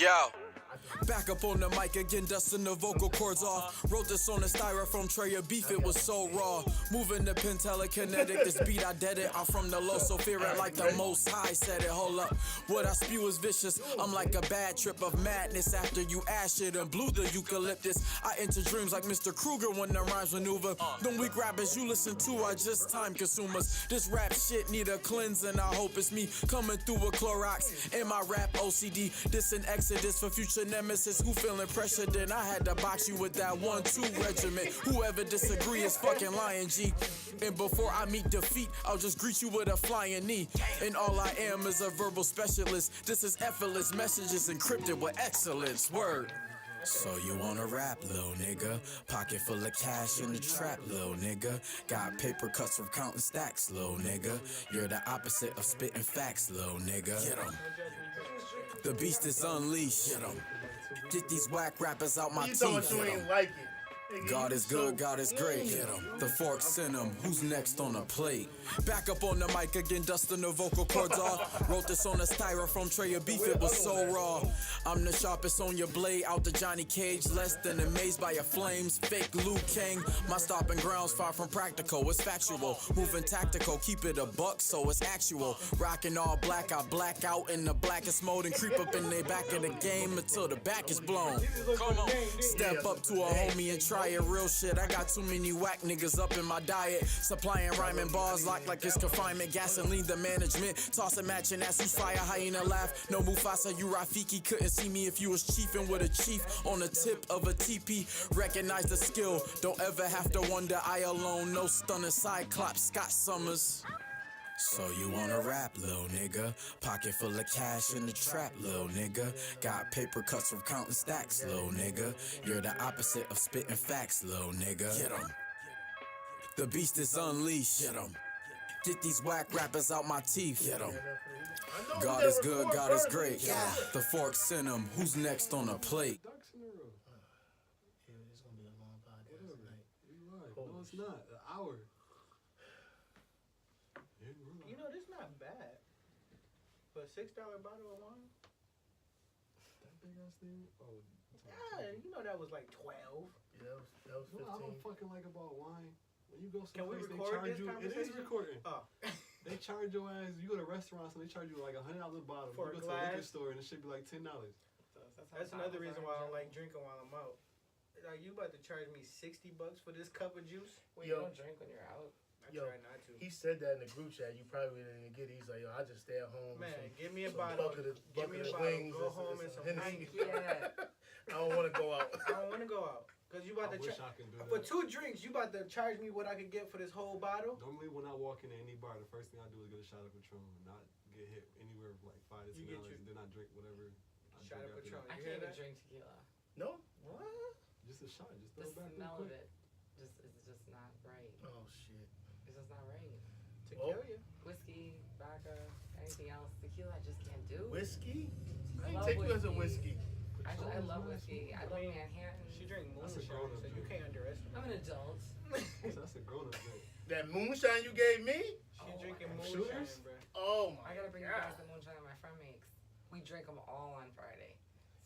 Yo. Back up on the mic again, dusting the vocal cords off. Wrote this on a styrofoam tray of beef, it was so raw. Moving the pen telekinetic, this beat I dead it. I'm from the low, so fear it like the most high said it. Hold up, what I spew is vicious. I'm like a bad trip of madness after you ash it and blew the eucalyptus. I enter dreams like Mr. Kruger when the rhymes maneuver. Them weak rappers you listen to are just time consumers. This rap shit need a cleansing, I hope it's me coming through with Clorox in my rap OCD. This an exodus for future nemesis who feeling pressure. Then I had to box you with that 1-2 regiment. Whoever disagree is fucking lying, G. And before I meet defeat, I'll just greet you with a flying knee. And all I am is a verbal specialist. This is effortless messages encrypted with excellence. Word. So you wanna rap, lil' nigga? Pocket full of cash in the trap, lil' nigga. Got paper cuts from counting stacks, lil' nigga. You're the opposite of spitting facts, lil' nigga. Get 'em. The beast is unleashed. Get 'em. Get these whack rappers out my teeth. You ain't like it. God is good, God is great. Get 'em. The fork's in 'em. Who's next on the plate? Back up on the mic again, dusting the vocal cords off. Wrote this on a styrofoam tray of beef, it was so raw. I'm the sharpest on your blade, out the Johnny Cage. Less than amazed by your flames, fake Liu Kang. My stopping ground's far from practical, it's factual. Moving tactical, keep it a buck so it's actual. Rocking all black, I black out in the blackest mode and creep up in the back of the game until the back is blown. Come on, step up to a homie and try it, real shit. I got too many whack niggas up in my diet, supplying rhyming bars like it's confinement. Gasoline the management, toss a match and ass who's fire. Hyena laugh, no Mufasa, you Rafiki. Couldn't see me if you was chiefing with a chief on the tip of a TP. Recognize the skill, don't ever have to wonder. I alone, no stunner, Cyclops, Scott Summers. So you wanna rap, lil' nigga? Pocket full of cash in the trap, lil' nigga. Got paper cuts from counting stacks, lil' nigga. You're the opposite of spitting facts, lil' nigga. Get 'em. The beast is unleashed. Get 'em. Get these whack rappers out my teeth. Get 'em. God is good, God is great. The fork's in 'em. Who's next on the plate? Ducks in a row. Yeah, it's gonna be a long podcast Whatever. tonight. You're right. No, it's not. An hour. You know, this not bad. For a $6 bottle of wine? That big ass thing? Oh, Yeah, you know that was like 12. Yeah, that was you know 15. what I don't fucking like about wine? When you go Can we someplace, they record charge this you. It is conversation? recording. Oh. They charge your ass. You go to restaurants and they charge you like $100 a bottle. For you a go to a liquor glass? store and it should be like $10. That's another reason why I don't like drinking while I'm out. Like, you about to charge me $60 for this cup of juice? Wait, Yo. you don't drink when you're out? I Yo, try not to. He said that in the group chat. You probably didn't get it. He's like, yo, I just stay at home. Man, with give me a some bottle. bucket of Give me a bottle. wings Go and home and some Hennessy. Nike. Yeah. I don't want to go out. I don't want to go out. Because you about I to wish I could do for that. 2 drinks, you about to charge me what I could get for this whole bottle? Normally when I walk into any bar, the first thing I do is get a shot of Patron and not get hit anywhere from like $5 to You $10. get your- Then I drink whatever I Shot drink of after Patron. that. I You can't hear even that? drink tequila. No? What? Just a shot. Just The throw it back real smell of quick. it is just not right. Oh, shit. It's just not right. To Well, kill you. Whiskey, vodka, anything else. Tequila, I just can't do. Whiskey? I ain't Love take you as a whiskey. whiskey. I Patron's love nice, whiskey. I man. love Manhattan. She drink That's a moonshine, grown-up so you drink. can't underestimate I'm an adult. That's a grown up drink. That moonshine you gave me? She Oh drinking my moonshine, Shooters? bro. Oh, my I gotta bring you God. guys the moonshine that my friend makes. We drink them all on Friday.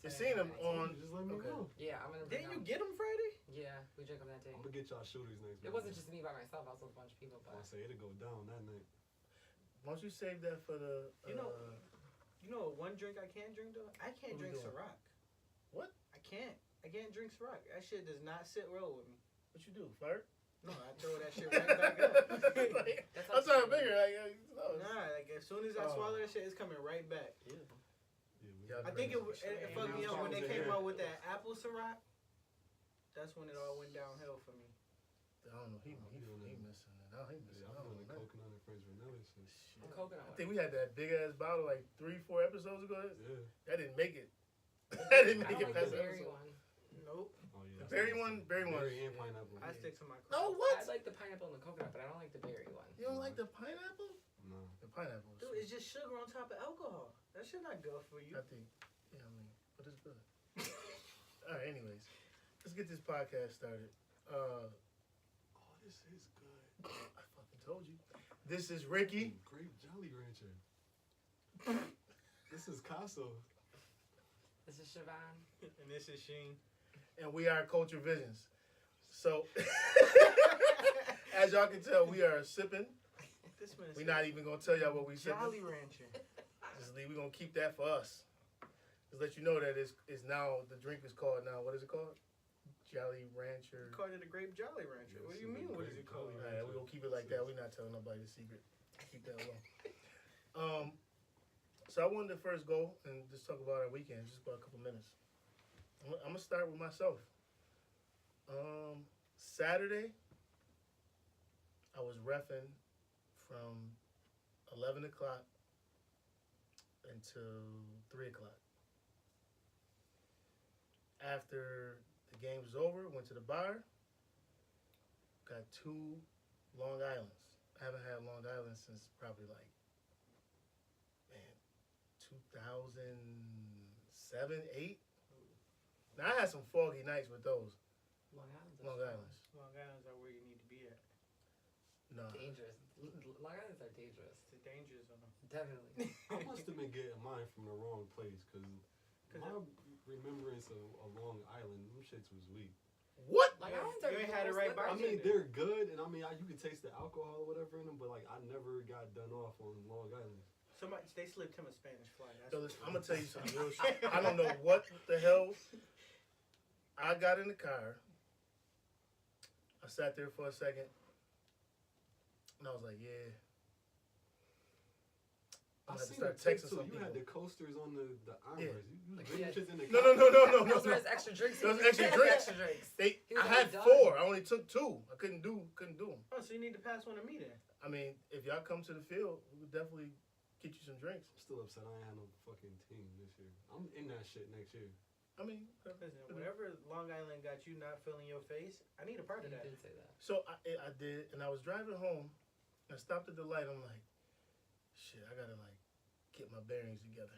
You seen him on... Just let me Okay. know. Yeah, I'm gonna bring Didn't you them. get them Friday? Yeah, we drink them that day. I'm gonna get y'all shooters next. It wasn't just me by myself. I was with a bunch of people, I but say it'll go down that night. Why don't you save that for the... You know one drink I can't drink though? I can't What we drink doing? Ciroc. What? I can't drink Ciroc. That shit does not sit well with me. What you do, flirt? No, I throw that shit right back up. Like, That's I'm trying to how- figure, like, no. Nah, like as soon as I Oh. swallow that shit, it's coming right back. Yeah. Yeah, I think it fucked me up when they came out with that apple Ciroc. That's when it all went downhill for me. I don't know. He missing it. No, he missing Yeah, it. I I'm don't doing the know. coconut and French vanilla shit. I'm coconut. I think we had that big ass bottle like 3-4 episodes ago. Yeah. That didn't make it. That didn't I make don't it like past the the berry episode. one. Nope. Oh yeah. The that's berry nice. one, berry one. Berry and pineapple. I stick to my No, crust. what? I like the pineapple and the coconut, but I don't like the berry one. You don't like the pineapple? No. The pineapple. is Dude, sweet. it's just sugar on top of alcohol. That shit not good for you. I think. Yeah, I mean, but it's good. All right. Anyways, let's get this podcast started. Oh, this is good. I fucking told you. This is Ricky. Grape Jolly Rancher. This is Casso. This is Siobhan. And this is Sheen. And we are Culture Visions. So, as y'all can tell, we are sipping. This man We're not even going to tell y'all what we sipping. Jolly Rancher. We're going to keep that for us. Just let you know that it's now, the drink is called now, what is it called? Jolly Rancher. You called it a grape Jolly Rancher. What do you mean? What is it called? All right, we're going to keep it like that. We're not telling nobody the secret. Keep that low. So I wanted to first go and just talk about our weekend, just about a couple minutes. I'm going to start with myself. Saturday, I was reffing from 11 o'clock until 3 o'clock. After the game was over, went to the bar, got 2 Long Islands. I haven't had Long Island since probably 2007, 8. Now I had some foggy nights with those Long Island's Long Islands. Long Island's are where you need to be at. No, dangerous. Long Island's are dangerous. It's a danger zone. Definitely. I must have been getting mine from the wrong place because my remembrance of a Long Island, them shits was weak. what? Long Yeah, Island's are you ain't had it right by I you. mean, they're good, and I mean, you can taste the alcohol or whatever in them, but like, I never got done off on Long Island. Somebody, they slipped him a Spanish fly. So listen, I'm gonna tell you something real shit. I don't know what the hell. I got in the car. I sat there for a second, and I was like, "Yeah." I'm I gonna seen start the text texting too. some You had people. the coasters on the armors. Yeah. You Like, bring yeah. shits in the No, car. no. Those are his extra drinks. Those He was extra getting drinks. Extra drinks. They, He was I had done. 4. I only took 2. I couldn't do them. Oh, so you need to pass one to me then. I mean, if y'all come to the field, we would definitely get you some drinks. I'm still upset I ain't had no fucking team this year. I'm in that shit next year. I mean, Listen, whatever Long Island got you not feeling your face, I need a part He of that. did say that. so I did, and I was driving home. I stopped at the light. I'm like, shit, I gotta get my bearings together.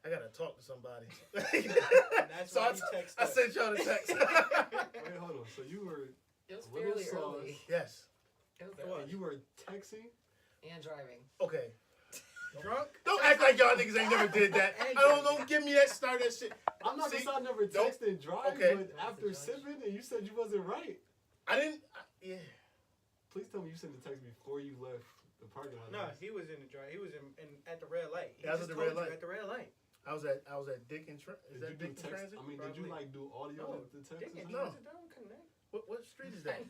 I gotta talk to somebody. That's So why you text I us. sent y'all the text. Wait, hold on. So you were It was A little fairly sauce. early. Yes. It was It early. and you were texting. And driving. Okay. Drunk? Don't act like y'all niggas ain't never did that. I don't give me that start that shit. I'm not See? gonna say I never Don't- texted and drive, Okay. but after That's a judge. sipping and you said you wasn't right. I didn't. Yeah. Please tell me you sent the text before you left the parking lot. No, he was in the drive. He was in at the red light. He Yeah, I was just at the red told you light. at the red light. I was at Dick and Is Did that you do Dick and text? Transit? I mean, did you Probably. do audio No, to text? Dick or and No. Transit don't connect. What street is that?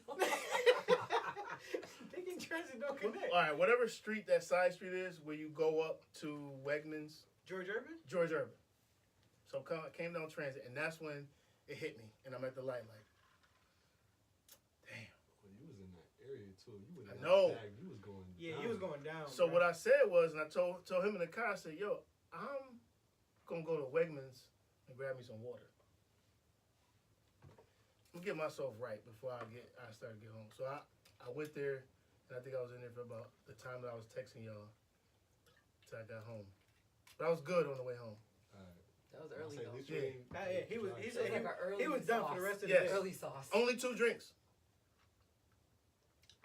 Dick and Transit don't All connect. right, whatever street that side street is where you go up to Wegmans, George Urban? George Urban. So I came down Transit, and that's when it hit me, and I'm at the light like, damn. Well, you was in that area too. You was I in know. That bag. You was going. Yeah, down. he was going down. So what I said was, and I told him in the car, I said, yo, I'm gonna go to Wegmans and grab me some water. I'm gonna get myself right before I start to get home. So I went there, and I think I was in there for about the time that I was texting y'all till I got home. But I was good on the way home. Alright. That was I'll early say, at though. least you Yeah. ain't- Yeah, he was. He It said was like an early he was done for the sauce. rest of the Yes. day. Early sauce. Only 2 drinks.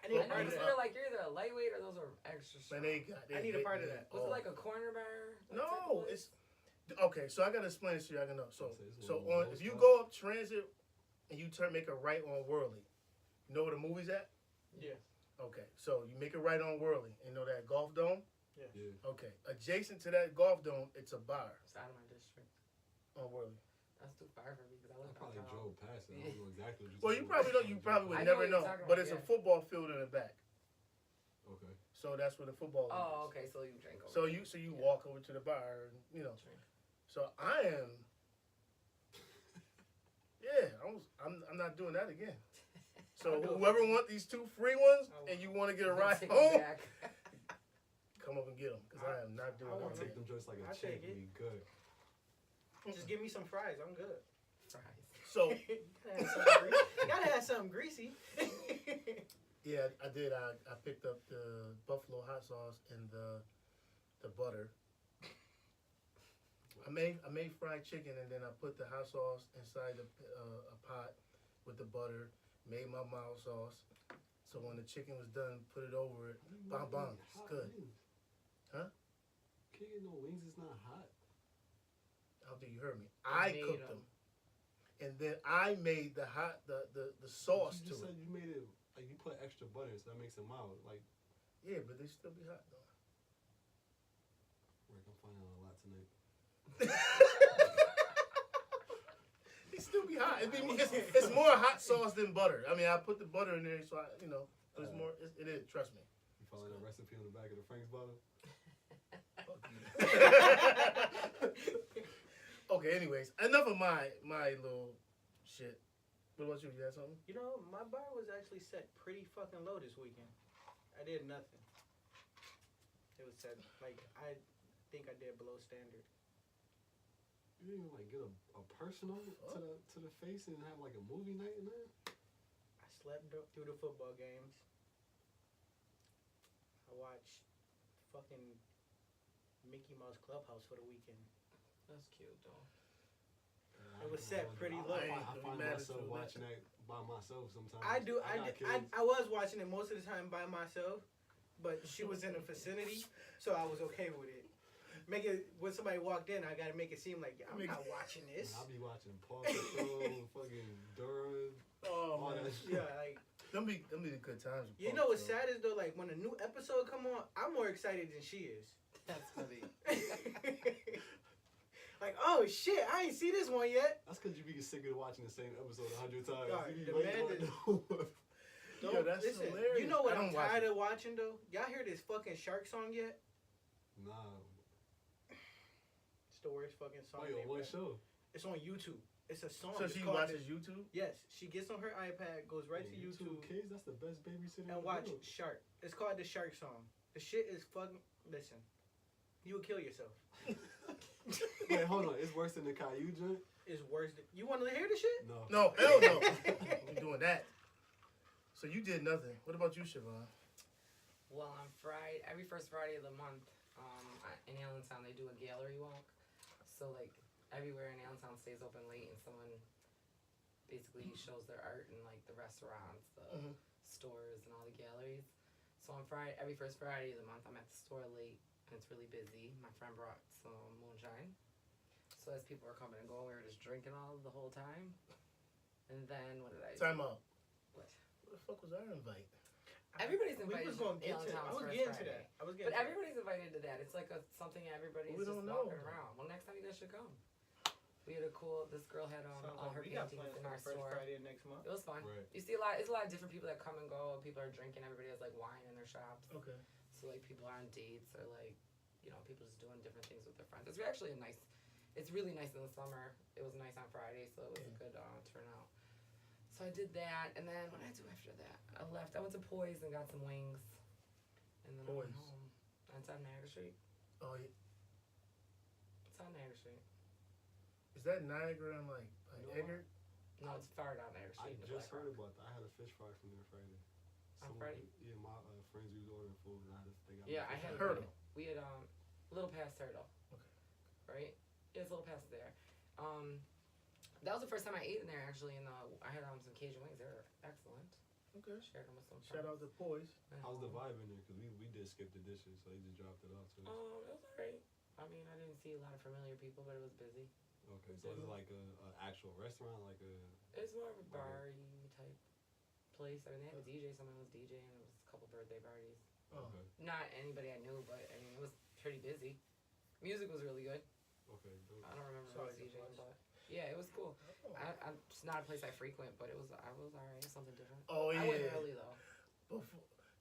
I need I a know part you of feel that. like you're either a lightweight or those are extra strong. Man, they I need a hit part of me that. Was all. it like a corner bar? No, it's okay. So I gotta explain this to you. I can know. So It's so one of those on if you spots. go up Transit and you make a right on Worley, you know where the movie's at? Yeah. Okay, so you make a right on Worley and know that golf dome. Yeah. Okay, adjacent to that golf dome, it's a bar It's out of my district. on Worley. That's too far for me because I I live probably downtown. drove past it. I don't know exactly what you're Well, you probably don't. You probably would I know never what you're know, talking but about, it's a yeah. football field in the back. Okay. So that's where the football. Oh, is. okay. So you drink over So there. you Yeah. walk over to the bar, and you know. Drink. So I am. Yeah, I'm not doing that again. So I'll do it. whoever want these 2 free ones I will. and you want to get a Then ride take it home, back. come up and get them because I am not doing I I'll want that take again. them joints like a I'll champ. take it. Be good. Just give me some fries. I'm good. Fries. So You gotta have something greasy. yeah, I did. I picked up the buffalo hot sauce and the butter. I made fried chicken and then I put the hot sauce inside a pot with the butter. Made my mild sauce. So when the chicken was done, put it over it. Bam, bam. It's Hot good. wings. Huh? Can't get no wings. It's not hot. I don't think you heard me. I made cooked 'em. them. And then I made the sauce You just to said it. you made it like you put extra butter, so that makes it mild. Like, Yeah, but they still be hot though. Rick, I'm finding out a lot tonight. They still be hot. It's more hot sauce than butter. I mean, I put the butter in there, so but it's more. It is. Trust me. You following the recipe on the back of the Frank's bottle? Okay. Anyways, enough of my little shit. What about you? You had something? You know, my bar was actually set pretty fucking low this weekend. I did nothing. It was set like I think I did below standard. You didn't even like get a personal to the face and have like a movie night in there? I slept through the football games. I watched fucking Mickey Mouse Clubhouse for the weekend. That's cute though. It was set pretty low. I Don't find be mad at myself you, watching that by myself sometimes. I do. got kids. I was watching it most of the time by myself, but she was in the vicinity, so I was okay with it. Make it when somebody walked in, I gotta make it seem like I'm not watching this. I'll be watching Paw Patrol, fucking Dura, Oh all man. that shit. Yeah, like Them be the good times. you know what's sad is though, like when a new episode come on, I'm more excited than she is. That's funny. Like, oh shit, I ain't see this one yet. That's because you be sick of watching the same episode 100 times. God, You be the waiting man on is- it. Yo, that's listen, hilarious. you know what I I'm don't watch tired it. of watching though? Y'all hear this fucking shark song yet? Nah. It's the worst fucking song. Wait, on ever. what show? It's on YouTube. It's a song. So It's she called watches YouTube. Yes, she gets on her iPad, goes right to Yeah, YouTube, Kids, that's the best babysitter and in the watch world. Shark. It's called the Shark Song. The shit is fucking. Listen, you will kill yourself. Wait, hold on. It's worse than the Caillou joint? It's worse. You want to hear the shit? No. No, hell no. I'm doing that. So you did nothing. What about you, Siobhan? Well, on Friday, every first Friday of the month, in Allentown they do a gallery walk. So like everywhere in Allentown stays open late, and someone basically shows their art in like the restaurants, the Mhm. stores, and all the galleries. So on Friday, every first Friday of the month, I'm at the store late, and it's really busy. My friend brought some moonshine. So as people were coming and going, we were just drinking all the whole time. And then what did I do? Time out. What? What the fuck was our invite? Everybody's We invited was gonna to get to. I Allentown's was first getting to Friday. that. I was But getting. to that. everybody's invited to that. It's like something everybody's We just don't know. walking around. Well, next time you guys should come. We had a cool. This girl had Sounds all like her we got paintings plans in for our the first store. Friday of next month. It was fun. Right. You see a lot. It's a lot of different people that come and go. People are drinking. Everybody has like wine in their shops. Okay. So like people are on dates or like, people just doing different things with their friends. It's actually a nice. It's really nice in the summer. It was nice on Friday, so it was a good turnout. So I did that, and then what did I do after that? I left. I went to Poise and got some wings, and then I went Poise. home. It's on Niagara Street. Oh, yeah. It's on Niagara Street. Is that Niagara and like No. Eggert? No, it's far down Niagara I Street. in the just Black heard Rock. about that. I had a fish fry from there Friday. On Friday? Yeah, my friends we was ordering food, and they got Yeah, me I fish had fry. Hurdle. We had a little past Hurdle. Okay. Right? Yeah, it's a little past there. That was the first time I ate in there actually, and I had some Cajun wings. They were excellent. Okay. Shared them with some Shout out friends. to Poise. How's the vibe in there? Because we did skip the dishes, so they just dropped it off to us. It was alright. I mean, I didn't see a lot of familiar people, but it was busy. Okay, so it's like a actual restaurant, like a. It's more of a bar-y type place. I mean, they had a DJ. Someone was DJing. It was a couple birthday parties. Oh. Okay. Not anybody I knew, but I mean, it was pretty busy. Music was really good. Okay. Dope. I don't remember Sorry, who was DJing, Plus. but yeah, it was cool. It's not a place I frequent, but I was alright. It's something different. Oh I went yeah. early though. Before,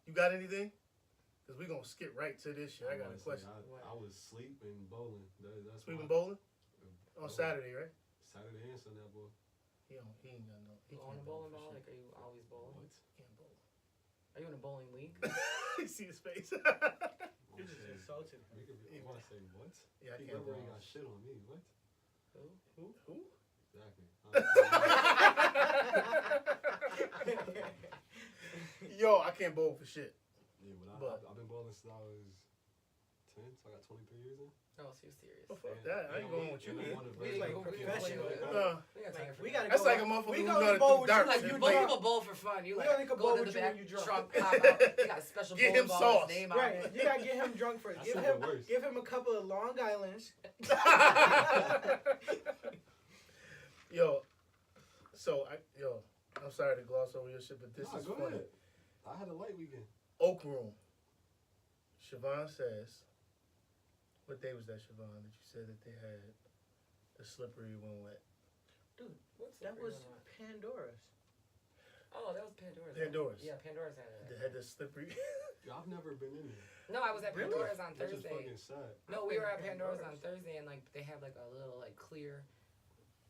you got anything? Cause we gonna skip right to this shit. I got a wanna say, question. I was asleep and bowling. That's Sleeping why- bowling on Bowling. Saturday, right? Saturday and Sunday, I bowl. He ain't got no. He You on can't a bowling bowl ball? for Like, are you always bowling? What? shit. Can't bowl. Are you in a bowling league? You see his face. You I just say- insulted him. I want to say what? Yeah, I He can't literally bowl. got shit on me. What? Who? Exactly. Yo, I can't bowl for shit. Yeah, But- I've been bowling since I was fan, so I got 23 years in. Oh, so you're serious. Oh, fuck that. I ain't going with you. And I either. won a We very like good professional. game. We got time for We that. gotta That's go like a out. motherfucker We who's go gonna to bowl do with darts. you Like and you play- both bowl for fun. You We like only could go bowl to with the you back, when you drunk. trunk pop out. You got a special Get bowling him ball sauce. with his name on Right, it. you gotta get him drunk first. That's Give even him, worse. give him a couple of Long Islands. I'm sorry to gloss over your shit, but this Nah, is go funny. ahead. I had a light weekend. Oak Room. Siobhan says, what day was that, Siobhan, that you said that they had the slippery when wet? What's That the was real one? Pandora's. Oh, that was Pandora's. Pandora's. Yeah, Pandora's had They it. had the slippery. Yo, I've never been in there. No, I was at Really? Pandora's on That's just Thursday. fucking sad. No, we were at Pandora's on Pandora's. Thursday, and like they had like a little like clear.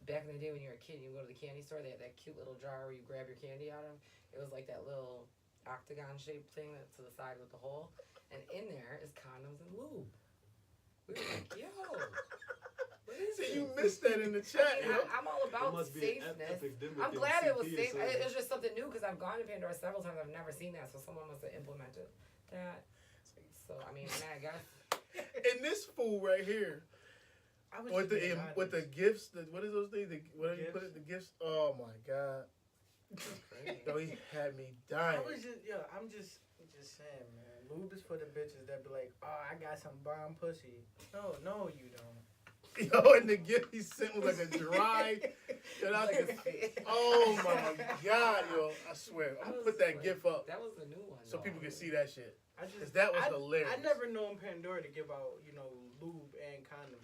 Back in the day when you were a kid, you go to the candy store. They had that cute little jar where you grab your candy out of. It was like that little octagon shaped thing that's to the side with the hole, and in there is condoms and lube. We were like, yo, what is See, this? you missed that in the chat, I mean, yo. I'm all It about must be an safeness. epidemic I'm in glad it was CP or safe. something. It was just something new because I've gone to Pandora several times. I've never seen that, so someone must have implemented that. So I mean, I guess. And this fool right here I was with just being with the honest. gifts. What is those things? What do you put it? The gifts. Oh my god. Crazy. Yo, he had me I dying. was I'm just saying, man. Lube is for the bitches that be like, oh, I got some bomb pussy. No, you don't. Yo, and the gift he sent was like a dry. and I Like a could- stick. oh my god, yo! I swear, I'm gonna put that gif up That was the new one. so though. people can see that shit. I just, Cause that was I, hilarious. I never known Pandora to give out, lube and condoms.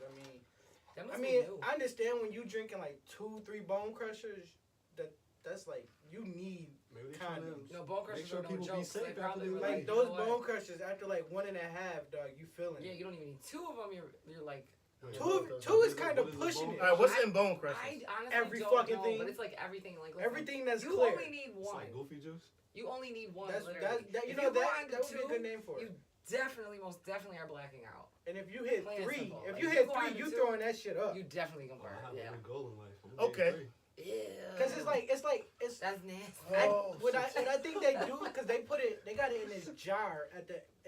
That must I be mean, new. I understand when you drinking like 2-3 bone crushers, that's like you need Maybe they trying condoms. to No, bone crushers sure are no people be jokes. safe They after probably they were leave. like you those know what? bone crushers after like 1.5, dog. You feeling? Yeah, you don't even need two of them. You're like. Two is kind of What is a pushing bone- it. All right, what's in bone crushers? I honestly Every don't fucking know, thing. but it's like everything. Like listen, Everything that's you clear. only need It's one. like Goofy Juice. You only need one. That's literally. that. You If know go that on to that would be a two, good name for You it. definitely, most definitely are blacking out. And if you hit plain and 3, simple. if Like, you you hit go on 3, to you two, throwing that shit up. You definitely gonna Oh, I burn. have Yeah. a good goal in life. Okay. Cause it's like it's That's nasty. Oh, what I think they do because they got it in this jar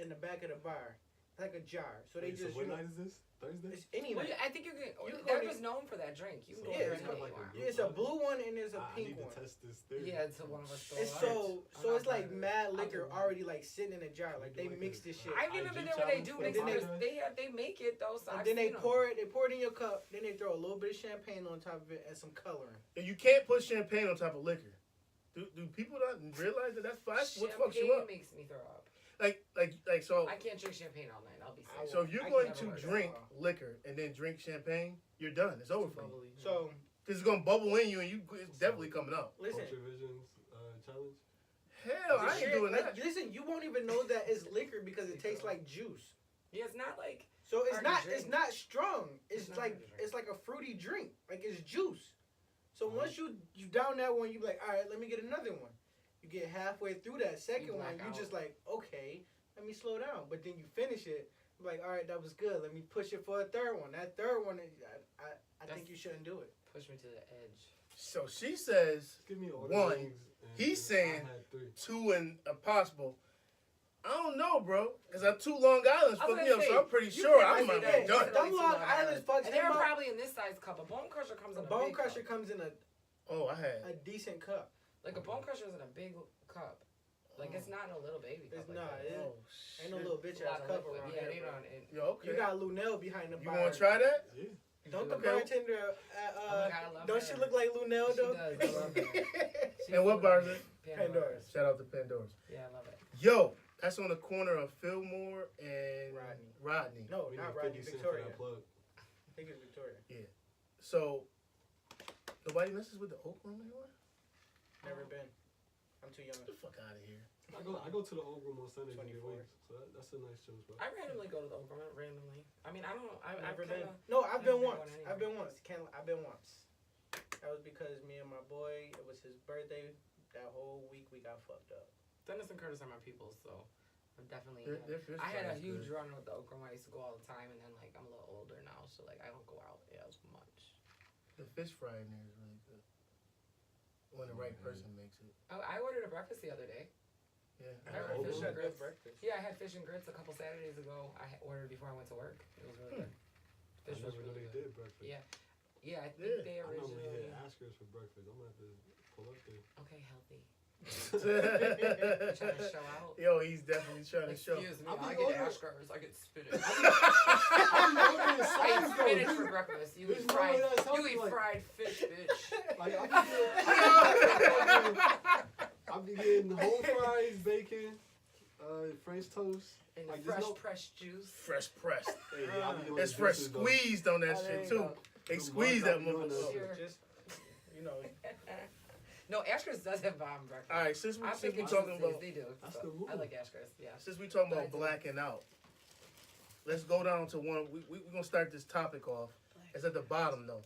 in the back of the bar, like a jar. So they just what night is this? Thursday? it's any Well, night. I think you can. You They're go just known for that drink. You can So go Yeah, there it's anytime not you like want. a- It's a blue one and there's a I pink need one. to test this theory. Yeah, it's one of us. It's so it's like mad liquor already like sitting in a jar. Like they mix this shit. I've even been IG there where they challenge do for mix the it. podcast. They make it though. So And I've then they seen 'em. pour it in your cup. Then they throw a little bit of champagne on top of it and some coloring. And you can't put champagne on top of liquor. Do people not realize that that's what fucks you Champagne up? makes me throw up. Like so. I can't drink champagne all night. I'll be sick. So if you're I going can to never drink work. liquor and then drink champagne, you're done. It's over for you. Bubbly. So Cause it's gonna bubble in you and it's definitely coming out. listen. Culture Visions challenge. Hell, I the ain't shit, doing like, that. listen, you won't even know that it's liquor because it tastes like juice. Yeah, it's not like So it's Hard to not drink. it's not strong. It's It's not like hard to drink. it's like a fruity drink. Like it's juice. So once you down that one, you be like, all right, let me get another one. You get halfway through that second You one, black you out. just like, okay, let me slow down. But then you finish it, you're like, all right, that was good. Let me push it for a third one. That third one, I think you shouldn't do it. push me to the edge. So she says Give me all One. the things. and He's saying- I had 3. 2 and a possible. I don't know, bro. Cause I'm 2 Long Islands I was fucked me gonna up, say, so I'm pretty you sure can't I say might that. be done. Them Long Island fucks And they him were up. probably in this size cup. A bone crusher comes A in a bone big crusher cup. comes in Oh, I had. a decent cup. Like a bone crusher is in a big cup. Like it's not no little baby cup. It's like not. that. It- Oh, Ain't no shit. little It's bitch a ass lot of cup liquid. around Yeah, here. they bro. don't. Yo, okay. You got Lunel behind the You bar. wanna try that? Yeah. Don't the Okay. bartender, Oh my God, I love don't her. she look like Lunel She though? does, I love her. She's And what so bar is nice. it? Pandora's. Shout out to Pandora's. Yeah, I love it. Yo, that's on the corner of Fillmore and Rodney. No, We not need Rodney, 50 cent for Victoria. that plug. I think it's Victoria. So nobody messes with the Oak Room anymore? Never been. I'm too young. Get the fuck out of here. I go to the old room on Sundays and get 24. wings, so that's a nice choice, bro. I randomly go to the Oakland randomly. I mean, I don't. I've Never kinda, been. No, I've been never once. been I've been once. I've been once. That was because me and my boy, it was his birthday. That whole week we got fucked up. Dennis and Curtis are my people, so I'm definitely. Their fish I had a fry is huge good. run with the Oakland. I used to go all the time, and then like I'm a little older now, so like I don't go out as much. The fish fry in there is really good. When the right person makes it. I ordered a breakfast the other day. Yeah. I ordered Oval? fish and grits. breakfast. Yeah, I had fish and grits a couple Saturdays ago. Ordered before I went to work. It was really good. I Fish was never knew really they good. did breakfast. Yeah. Yeah, I think Yeah. they I normally originally. hit Asker's for breakfast. I'm gonna have to pull up there. Okay, healthy. Trying to show out. Yo, he's definitely trying to show. Excuse me, I'll be I get ordering- Asker's. I get spinach. I'm ordering I eat sides though. spinach for breakfast. You There's eat no fried. way that's You healthy, eat like- fried fish, bitch. Like I'll be getting whole fries, bacon, French toast. And the Like, fresh there's no- pressed juice. Fresh pressed. Hey, I'll be doing It's fresh juices, though. squeezed on that Oh, there shit you too. go. They The squeeze mark that I'm doing motherfucker. Sure. Just, you know, No, Asker's does have bomb breakfast. All right, since we I'm since we thinking talking about they do. That's so the move. I like Asker's. Yeah. since we talking But I about do. blacking out, let's go down to one. We're gonna start this topic off. It's at the bottom though,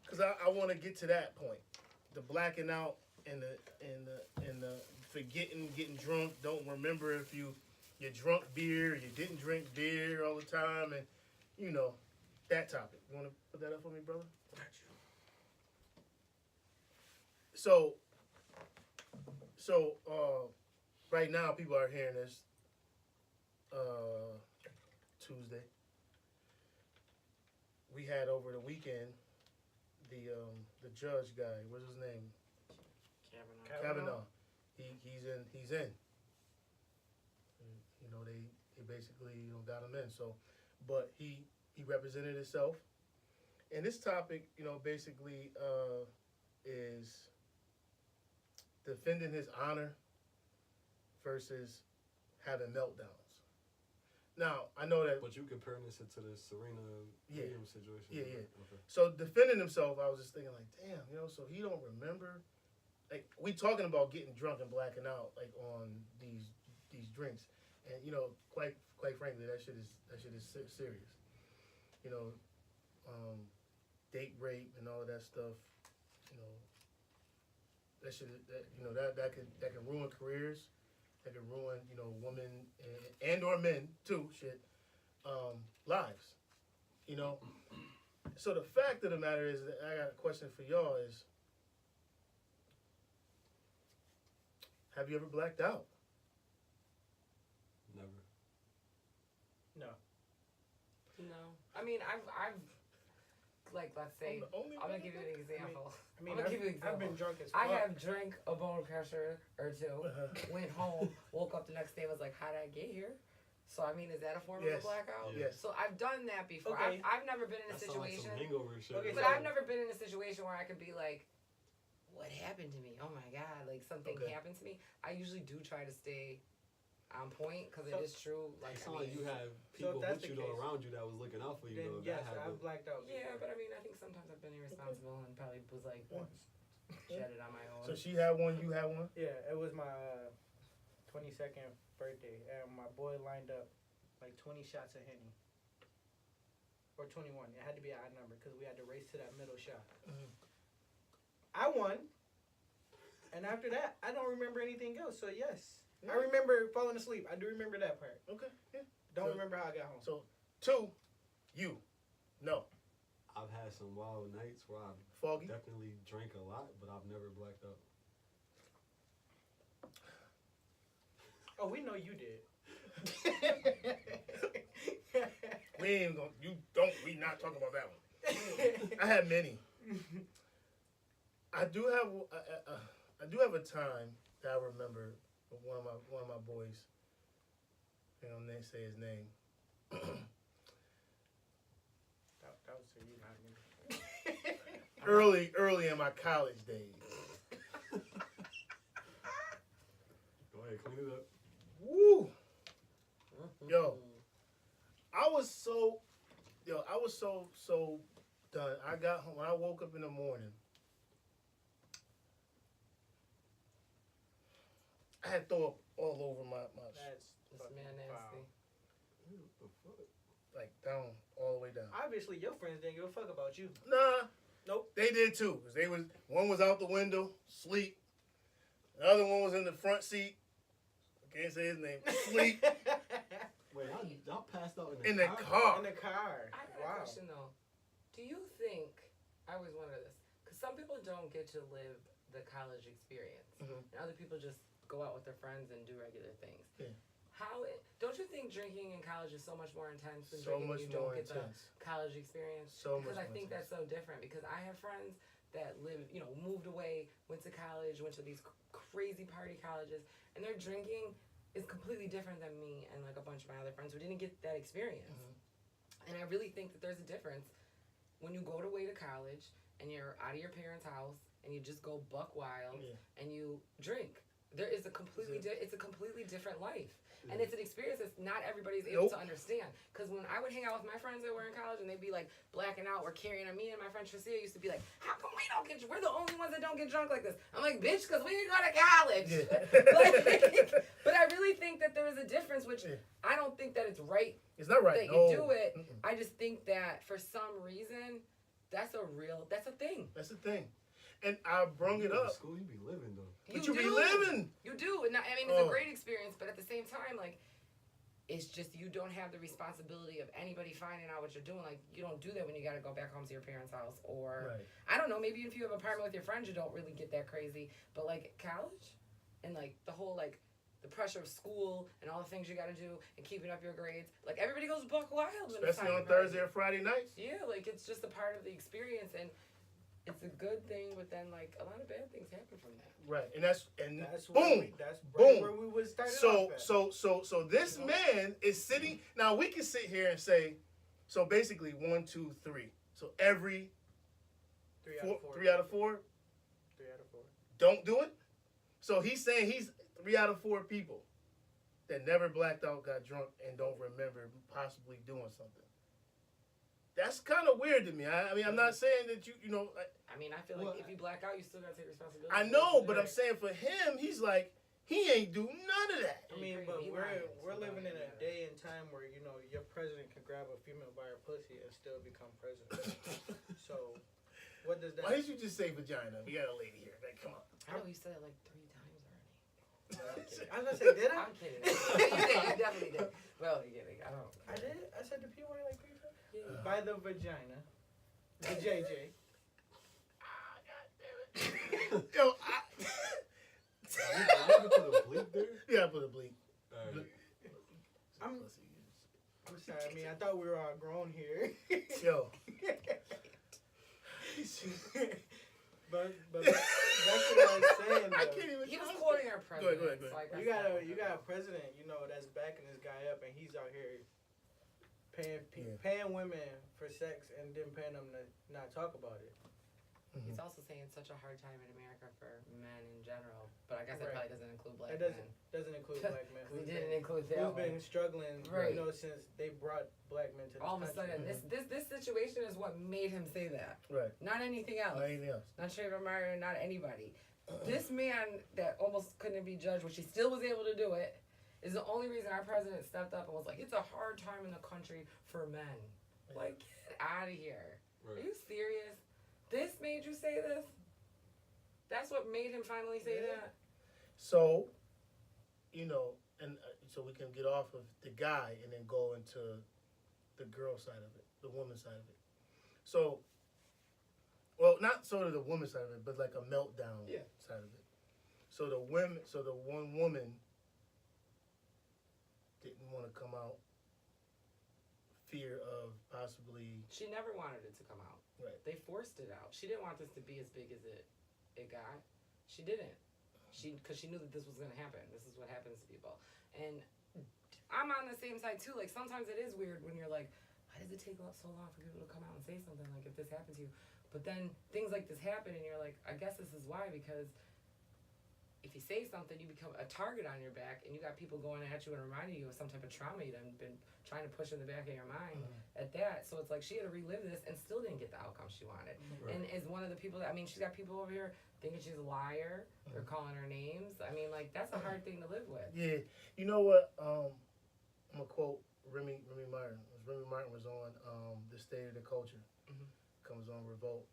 because I want to get to that point. The blacking out and the forgetting, getting drunk, don't remember if you drunk beer, you didn't drink beer all the time, and you know that topic. You want to put that up for me, brother? So right now people are hearing this Tuesday. We had over the weekend the judge guy. What's his name? Kavanaugh. He's in. You know, they basically got him in. So, but he represented himself. And this topic, basically is defending his honor versus having meltdowns. Now, I know that. But you comparing this to the Serena Yeah. Williams situation. Yeah, right? yeah. Okay. So defending himself, I was just thinking like, damn, so he don't remember. Like we talking about getting drunk and blacking out like on these drinks, and quite frankly, that shit is serious. Date rape and all of that stuff. That can ruin careers. That can ruin women and or men too. Lives. So the fact of the matter is that I got a question for y'all is, have you ever blacked out? Never. no. No, I mean I've like let's say I'm the only I'm gonna one give you an example. I mean, I'm gonna give you an example. I've been drunk as I fuck. have drank a bone crusher or two, went home, woke up the next day, was like, how did I get here? So I mean, is that a form of a Yes. blackout? Yeah. Yes. So I've done that before. Okay. I've never been in a That sounds like situation, some hangover shit. Okay, but so- I've never been in a situation where I could be like, what happened to me? Oh my god, like something Okay. happened to me. I usually do try to stay on point because So- it is true. Like It I sounds like mean, you have So if people that's with you the though case, around you that was looking out for you Then though. yes, That I've happened. blacked out. yeah, before. but I mean, I think sometimes I've been irresponsible and probably was like, shed it on my own. So she had one, you had one. Yeah, it was my 22nd birthday, and my boy lined up like 20 shots of Henny. Or 21. It had to be an odd number because we had to race to that middle shot. Mhm. I won. And after that, I don't remember anything else. So, yes. I remember falling asleep. I do remember that part. Okay. Yeah. Don't So- remember how I got home. So 2, you, no, I've had some wild nights where I've foggy. definitely drank a lot, but I've never blacked out. Oh, we know you did. We ain't gonna. We not talking about that one. I had many. I do have a time that I remember. One of my boys. They say his name. That was so you not me. Early in my college days. Go ahead, clean it up. Woo! Yo. I was so done. I got home when I woke up in the morning. I had throw up all over my That's This fucking man foul. nasty. What the fuck? like down all the way down. Obviously, your friends didn't give a fuck about you. Nah. Nope. They did too. 'Cause one was out the window, sleep. The other one was in the front seat. I can't say his name. Sleep Wait, y'all passed out in in the car? car. In the car. I got a Wow. question though. Do you think, I always wonder this, because some people don't get to live the college experience, Mhm. and other people just go out with their friends and do regular things. Yeah. Don't you think drinking in college is so much more intense than So drinking much when you don't more get intense. the college experience? So much Because I more think intense. that's so different. Because I have friends that moved away, went to college, went to these crazy party colleges, and their drinking is completely different than me and like a bunch of my other friends who didn't get that experience. Mm-hmm. And I really think that there's a difference when you go away to college and you're out of your parents' house and you just go buck wild and you drink. There is a completely it's a completely different life. And it's an experience that not everybody's able to understand. Because when I would hang out with my friends that were in college and they'd be like blacking out or carrying on, me and my friend Tricia used to be like, how come we don't get, we're the only ones that don't get drunk like this? I'm like, bitch, because we didn't go to college. But I really think that there is a difference, which I don't think that it's right. It's not right. That you do it. I just think that for some reason, that's a thing. That's the thing. And I brung it up. School, you be living though. But you be living. You do. And I mean, it's a great experience, but at the same time, like, it's just you don't have the responsibility of anybody finding out what you're doing. Like, you don't do that when you got to go back home to your parents' house. Or, I don't know, maybe if you have an apartment with your friends, you don't really get that crazy. But, like, college and, like, the whole, like, the pressure of school and all the things you got to do and keeping up your grades. Like, everybody goes buck wild. Especially on Thursday or Friday nights. Yeah, like, it's just a part of the experience. And it's a good thing, but then like a lot of bad things happen from that. Right, and that's boom, that's right where we would start. So this man is sitting. Now we can sit here and say, so basically 1, 2, 3. So every 3 out of 4 don't do it. So he's saying he's 3 out of 4 people that never blacked out, got drunk, and don't remember possibly doing something. That's kind of weird to me. I mean, I'm not saying that you know. I mean, I feel like if you black out, you still gotta take responsibility. I know, but I'm saying for him, he's like, he ain't do none of that. I mean, but we're living in a day and time where, you know, your president can grab a female by her pussy and still become president. So, what does that? Why did you just say vagina? We got a lady here. Like, come on. I know you said it like 3 times already. I was gonna say, did I? I'm kidding. You definitely did. Well, you're kidding. I don't. I did. I said the P word like 3 times. Yeah. By the vagina, the JJ. Yo, You put a bleep there? yeah, I put a bleep. Alright. I'm sorry. I mean, I thought we were all grown here. Yo. but that's what I was saying. I Though. can't even. He was quoting our president. Go ahead. So I guess You got a president, you know, that's backing this guy up, and he's out here paying women for sex and then paying them to not talk about it. He's also saying it's such a hard time in America for men in general, but I guess that Right. probably doesn't include black It men. doesn't include black men. We didn't include that Who's one. been struggling, Right. you know, since they brought black men to this All of a country. sudden, this situation is what made him say that. Right. Not anything else. Not anything else. Not Trayvon Martin, not anybody. This man that almost couldn't be judged, which he still was able to do it, is the only reason our president stepped up and was like, it's a hard time in the country for men. Like, get out of here. Right. Are you serious? This made you say this? That's what made him finally say that? So, you know, and so we can get off of the guy and then go into the girl side of it, the woman side of it. So, well, not sort of the woman side of it, but like a meltdown side of it. So the one woman didn't want to come out, fear of possibly. She never wanted it to come out. Right. They forced it out. She didn't want this to be as big as it got. She didn't. Because she knew that this was going to happen. This is what happens to people. And I'm on the same side too. Like, sometimes it is weird when you're like, why does it take so long for people to come out and say something? Like, if this happened to you. But then things like this happen and you're like, I guess this is why. Because if you say something, you become a target on your back, and you got people going at you and reminding you of some type of trauma you've been trying to push in the back of your mind at that. So it's like she had to relive this and still didn't get the outcome she wanted. Right. And is one of the people that, I mean, she's got people over here thinking she's a liar. They're calling her names. I mean, like, that's a hard thing to live with. Yeah, you know what? I'm gonna quote Remy Martin. Remy Martin was on the State of the Culture. Comes on Revolt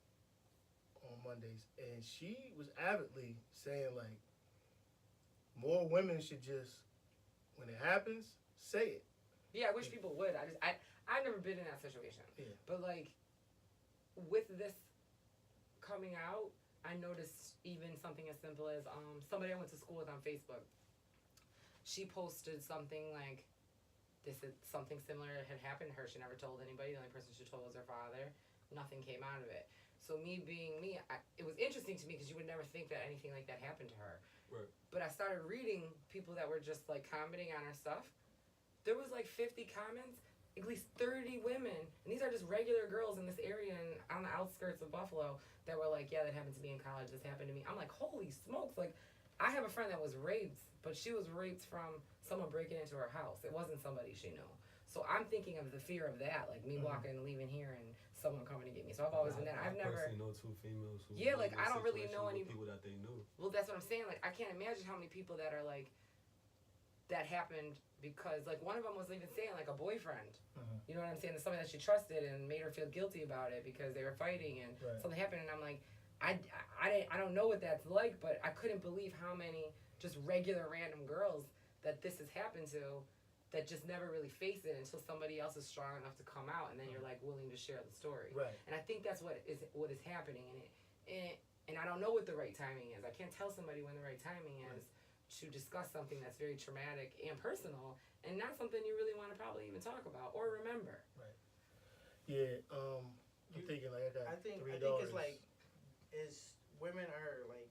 on Mondays, and she was avidly saying like, more women should just, when it happens, say it. Yeah, I wish people would. I've never been in that situation. Yeah. But, like, with this coming out, I noticed even something as simple as somebody I went to school with on Facebook. She posted something like something similar had happened to her. She never told anybody. The only person she told was her father. Nothing came out of it. So me being me, it was interesting to me because you would never think that anything like that happened to her. Right. But I started reading people that were just like commenting on her stuff. There was like 50 comments, at least 30 women, and these are just regular girls in this area and on the outskirts of Buffalo that were like, yeah, that happened to me in college. This happened to me. I'm like, holy smokes! Like, I have a friend that was raped, but she was raped from someone breaking into her house. It wasn't somebody she knew. So I'm thinking of the fear of that, like me walking and leaving here and someone coming to get me. So I've always been that. I've never. I know 2 females who. Yeah, like in I don't really situations know with any people that they knew. Well, that's what I'm saying. Like I can't imagine how many people that are like that happened because like one of them was even saying like a boyfriend. You know what I'm saying? Somebody that she trusted and made her feel guilty about it because they were fighting and something happened. And I'm like, I don't know what that's like, but I couldn't believe how many just regular random girls that this has happened to that just never really face it until somebody else is strong enough to come out and then you're like willing to share the story. Right. And I think that's what is happening and I don't know what the right timing is. I can't tell somebody when the right timing is to discuss something that's very traumatic and personal and not something you really want to probably even talk about or remember. Right. Yeah. I'm thinking like I got 3 daughters. It's like women are like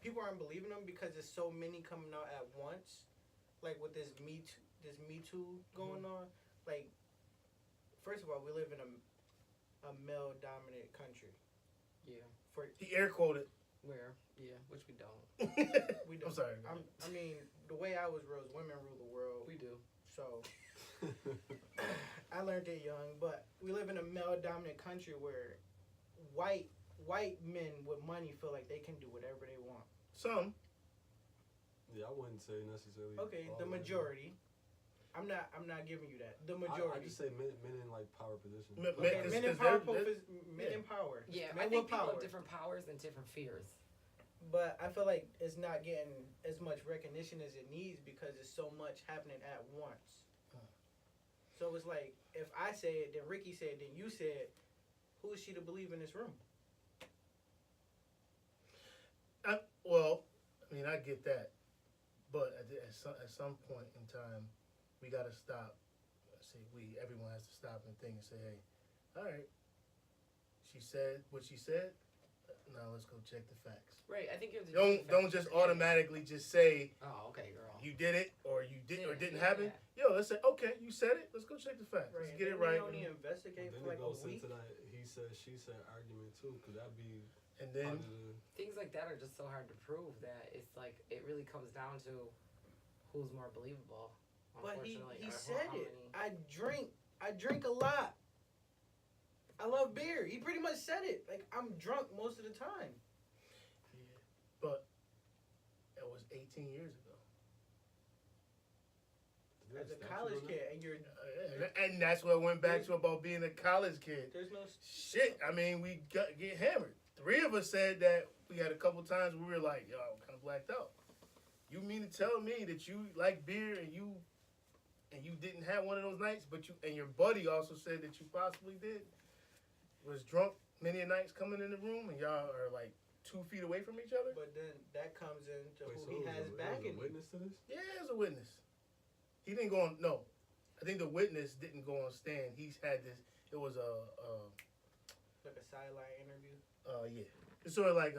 people aren't believing them because there's so many coming out at once. Like with this Me Too going on. Like, first of all, we live in a male dominant country. Yeah. He air quoted. Where? Yeah, which we don't. We don't. I'm sorry. I mean, the way I was raised, women rule the world. We do. So I learned it young, but we live in a male dominant country where white men with money feel like they can do whatever they want. Some. Yeah, I wouldn't say necessarily. Okay, the all majority. I'm not giving you that. The majority. I just say men in like power positions. Men in power. Yeah, men I think with people power. have different powers and different fears. But I feel like it's not getting as much recognition as it needs because there's so much happening at once. So it's like, if I say it, then Ricky said it, then you said it, who is she to believe in this room? Well, I mean, I get that. But at some point in time, we got to stop. Everyone has to stop and think and say, hey, all right, she said what she said. Now let's go check the facts. Right, I think you have to Don't just automatically just say, oh, okay, girl. you did it or you did or didn't Yeah. happen. Yo, let's say, okay, you said it. Let's go check the facts. Let's get it right. They only investigate Then for like it a goes week. into that he said, she said argument too, because that'd be And then part of the. Things like that are just so hard to prove that it's like it really comes down to who's more believable. But he Unfortunately, or said how it. many- I drink a lot. I love beer. He pretty much said it. Like, I'm drunk most of the time. yeah, but it was 18 years ago. Is there As a statute college on kid, that? and you're And that's what I went back to about being a college kid. there's no Shit, I mean, we get hammered. 3 of us said that we had a couple times we were like, yo, I'm kind of blacked out. You mean to tell me that you like beer and you didn't have one of those nights, but your buddy also said that you possibly did? Was drunk many a nights coming in the room and y'all are like 2 feet away from each other? But then that comes into Wait, who so he it was has a backing. witness to this? Yeah, as a witness. He didn't go on. No, I think the witness didn't go on stand. He's had this. It was Like a sideline interview. yeah. It's sort of like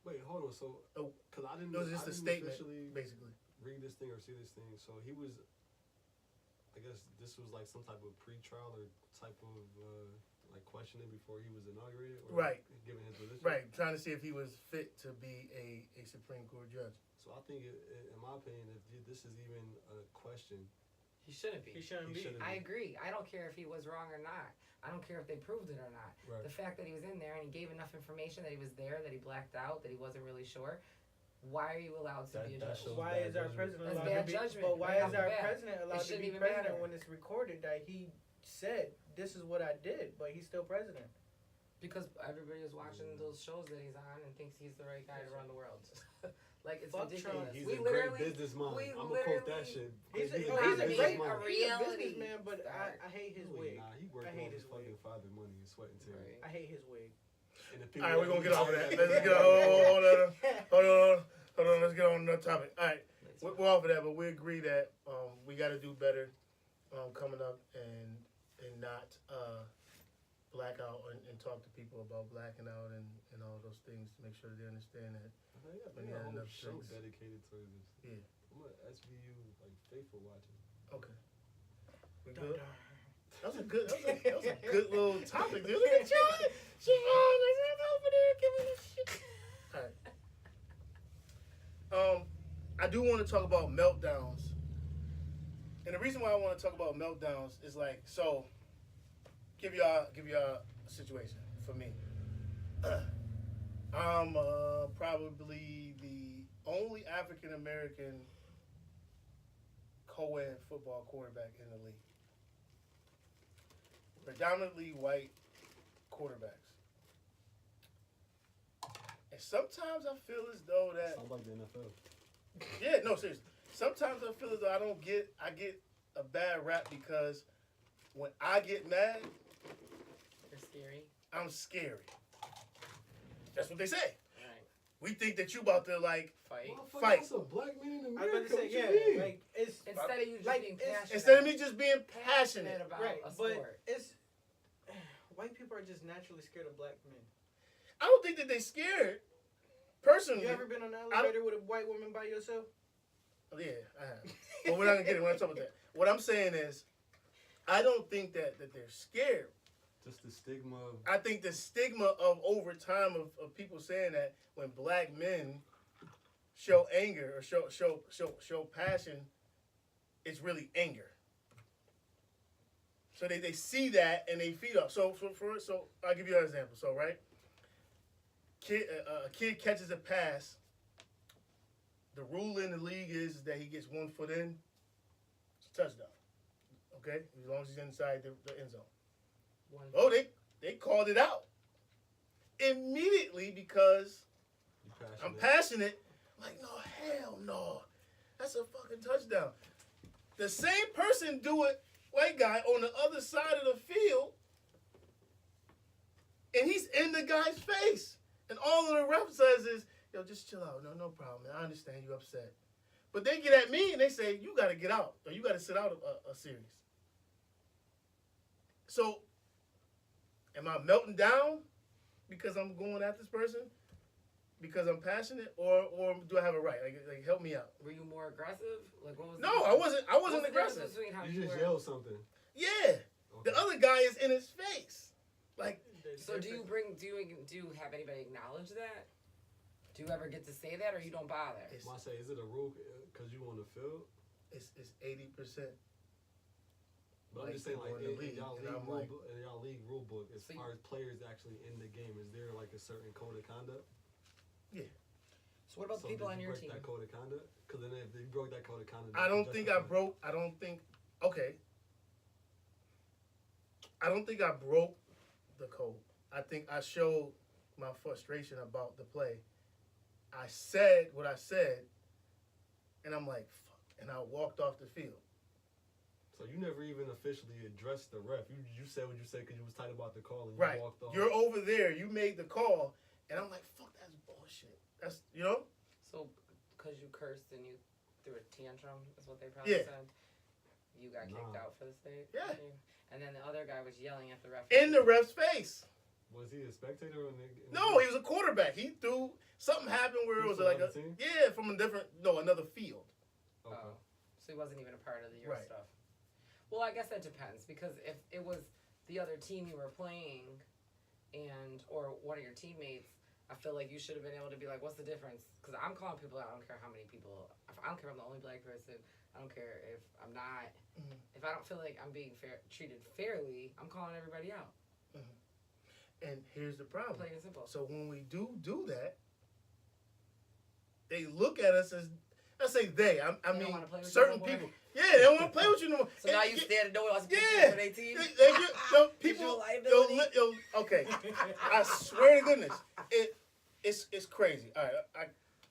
Wait, hold on. So, Oh, because I didn't. it was just I a didn't statement, officially basically. read this thing or see this thing. So he was. I guess this was like some type of pre-trial or type of like questioning before he was inaugurated, or Right. given his position. Right, trying to see if he was fit to be a Supreme Court judge. So I think, in my opinion, if this is even a question, He shouldn't be. He shouldn't He be. shouldn't I agree. I don't care if he was wrong or not. I don't care if they proved it or not. Right. The fact that he was in there and he gave enough information that he was there, that he blacked out, that he wasn't really sure. Why are you allowed to be a That judge? shows Why bad is our judgment. president That's allowed bad to be? judgment But why right is off the our bat. president allowed to shouldn't be even president matter. when it's recorded that he said this is what I did, but he's still president? Because everybody is watching those shows that he's on and thinks he's the right guy to run the world. Like, it's Fuck ridiculous. Trump. He's we a great literally, businessman. we I'm gonna quote that literally- shit. He's a not great being a he's a reality businessman, but star. I hate his No, he wig. not. He worked I hate on his his fucking wig. father money and sweat and tears. Right. I hate his wig. And the people All right, we're gonna get off of that. that. Let's get hold on. Let's get on another topic. All right, we're off of that, but we agree that we got to do better coming up and not black out and talk to people about blacking out and all those things to make sure they understand that. They got a whole show dedicated towards this. Yeah. I'm an SVU like faithful watching. Okay. We good? That was a good little topic, dude. Look at John. Siobhan is over there giving us shit. All right. I do want to talk about meltdowns. And the reason why I want to talk about meltdowns is like, so give y'all a situation for me. I'm probably the only African American co-ed football quarterback in the league. Predominantly white quarterbacks. And sometimes I feel as though that Sounds like the NFL. yeah, no, seriously. Sometimes I feel as though I get a bad rap because when I get mad, You're scary. I'm scary. That's what they say. Right. We think that you about to like Fight. Fight. That's a black man in I was America. about to say, What you yeah, mean? like it's Instead of you just like, being it's- passionate. instead of me just being passionate. about right, a but sport. it's white people are just naturally scared of black men. I don't think that they scared. Personally, You ever been on an elevator with a white woman by yourself? yeah, I have. But we're not gonna get it. We're not talking about that. What I'm saying is, I don't think that they're scared. Just the stigma of I think the stigma of over time of people saying that when black men show anger or show passion, it's really anger. So they see that and they feed off. So I'll give you an example. So right, a kid catches a pass. The rule in the league is that he gets 1 foot in. It's a touchdown. Okay, as long as he's inside the end zone. One. Oh, they called it out immediately because you I'm passionate. Like, no, hell no. That's a fucking touchdown. The same person do it, white guy, on the other side of the field, and he's in the guy's face. And all of the ref says is, yo, just chill out. No problem, man. I understand you upset. But they get at me and they say, you got to get out, or you got to sit out a series. So, am I melting down because I'm going at this person? Because I'm passionate, or do I have a right? Like help me out. Were you more aggressive? Like what was? No, the I wasn't. I What wasn't was the difference aggressive. between how You just were- yell something. Yeah, Okay. the other guy is in his face. Like, So do you have anybody acknowledge that? Do you ever get to say that, or you don't bother? it's I say, is it a rule because you on the field? it's 80%. But I'm Like just saying, like, people in the in league, y'all and league I'm rule like- book, in y'all league rule book, as So you- far as players actually in the game, is there like a certain code of conduct? So what about So the people did on you your break team? that code of conduct? Because then if you broke that code of conduct, I don't that's think the I point. broke. I don't think I broke the code. I think I showed my frustration about the play. I said what I said, and I'm like, fuck, and I walked off the field. So you never even officially addressed the ref. You said what you said because you was tight about the call and you Right. walked off. You're over there. You made the call, and I'm like, fuck, that's bullshit. That's So because you cursed and you threw a tantrum, is what they probably Yeah. said. You got kicked Nah. out for the state. Yeah. team? And then the other guy was yelling at the ref. in the ref's face. Was he a spectator? In the No, he was a quarterback. He threw. Something happened where it was From like another team? from another field. Okay. Oh, so he wasn't even a part of the year Right. stuff. Well, I guess that depends because if it was the other team you were playing, or one of your teammates, I feel like you should have been able to be like, "What's the difference?" Because I'm calling people out. I don't care how many people. I don't care if I'm the only black person. I don't care if I'm not. Mhm. If I don't feel like I'm being treated fairly, I'm calling everybody out. And here's the problem. Plain and simple. So when we do that, they look at us as I say they. I They don't mean wanna play with you certain no more? people. Yeah, they don't want to play with you no more. So now And you get- stand and no one else can Yeah. for their team. People. Visual liability. Okay. I swear to goodness, it's crazy. All right,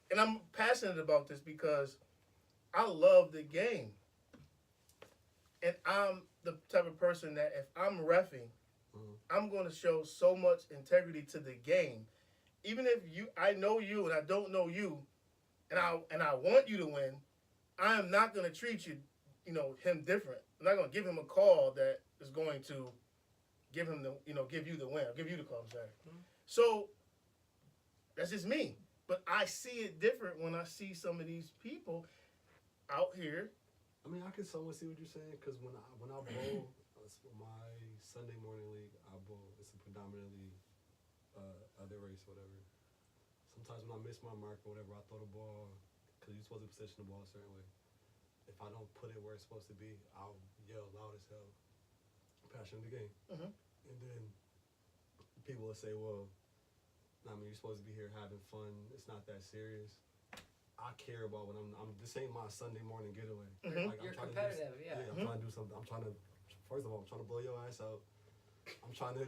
and I'm passionate about this because I love the game, and I'm the type of person that if I'm reffing, I'm going to show so much integrity to the game. Even if I know you and I don't know you, and I want you to win, I am not going to treat you, him different. I'm not going to give him a call that is going to give him give you the win, give you the call. I'm sorry. So that's just me. But I see it different when I see some of these people out here. I mean, I can somewhat see what you're saying because when I bowl, my Sunday morning league, I bowl. It's a predominantly other race, whatever. Sometimes when I miss my mark or whatever, I throw the ball because you're supposed to position the ball a certain way. If I don't put it where it's supposed to be, I'll yell loud as hell, passion in the game, and then people will say, "Well, I mean, you're supposed to be here having fun. It's not that serious." I care about when I'm. This ain't my Sunday morning getaway. Like, You're I'm competitive, I'm trying to do something. I'm trying to. First of all, I'm trying to blow your ass out. I'm trying to,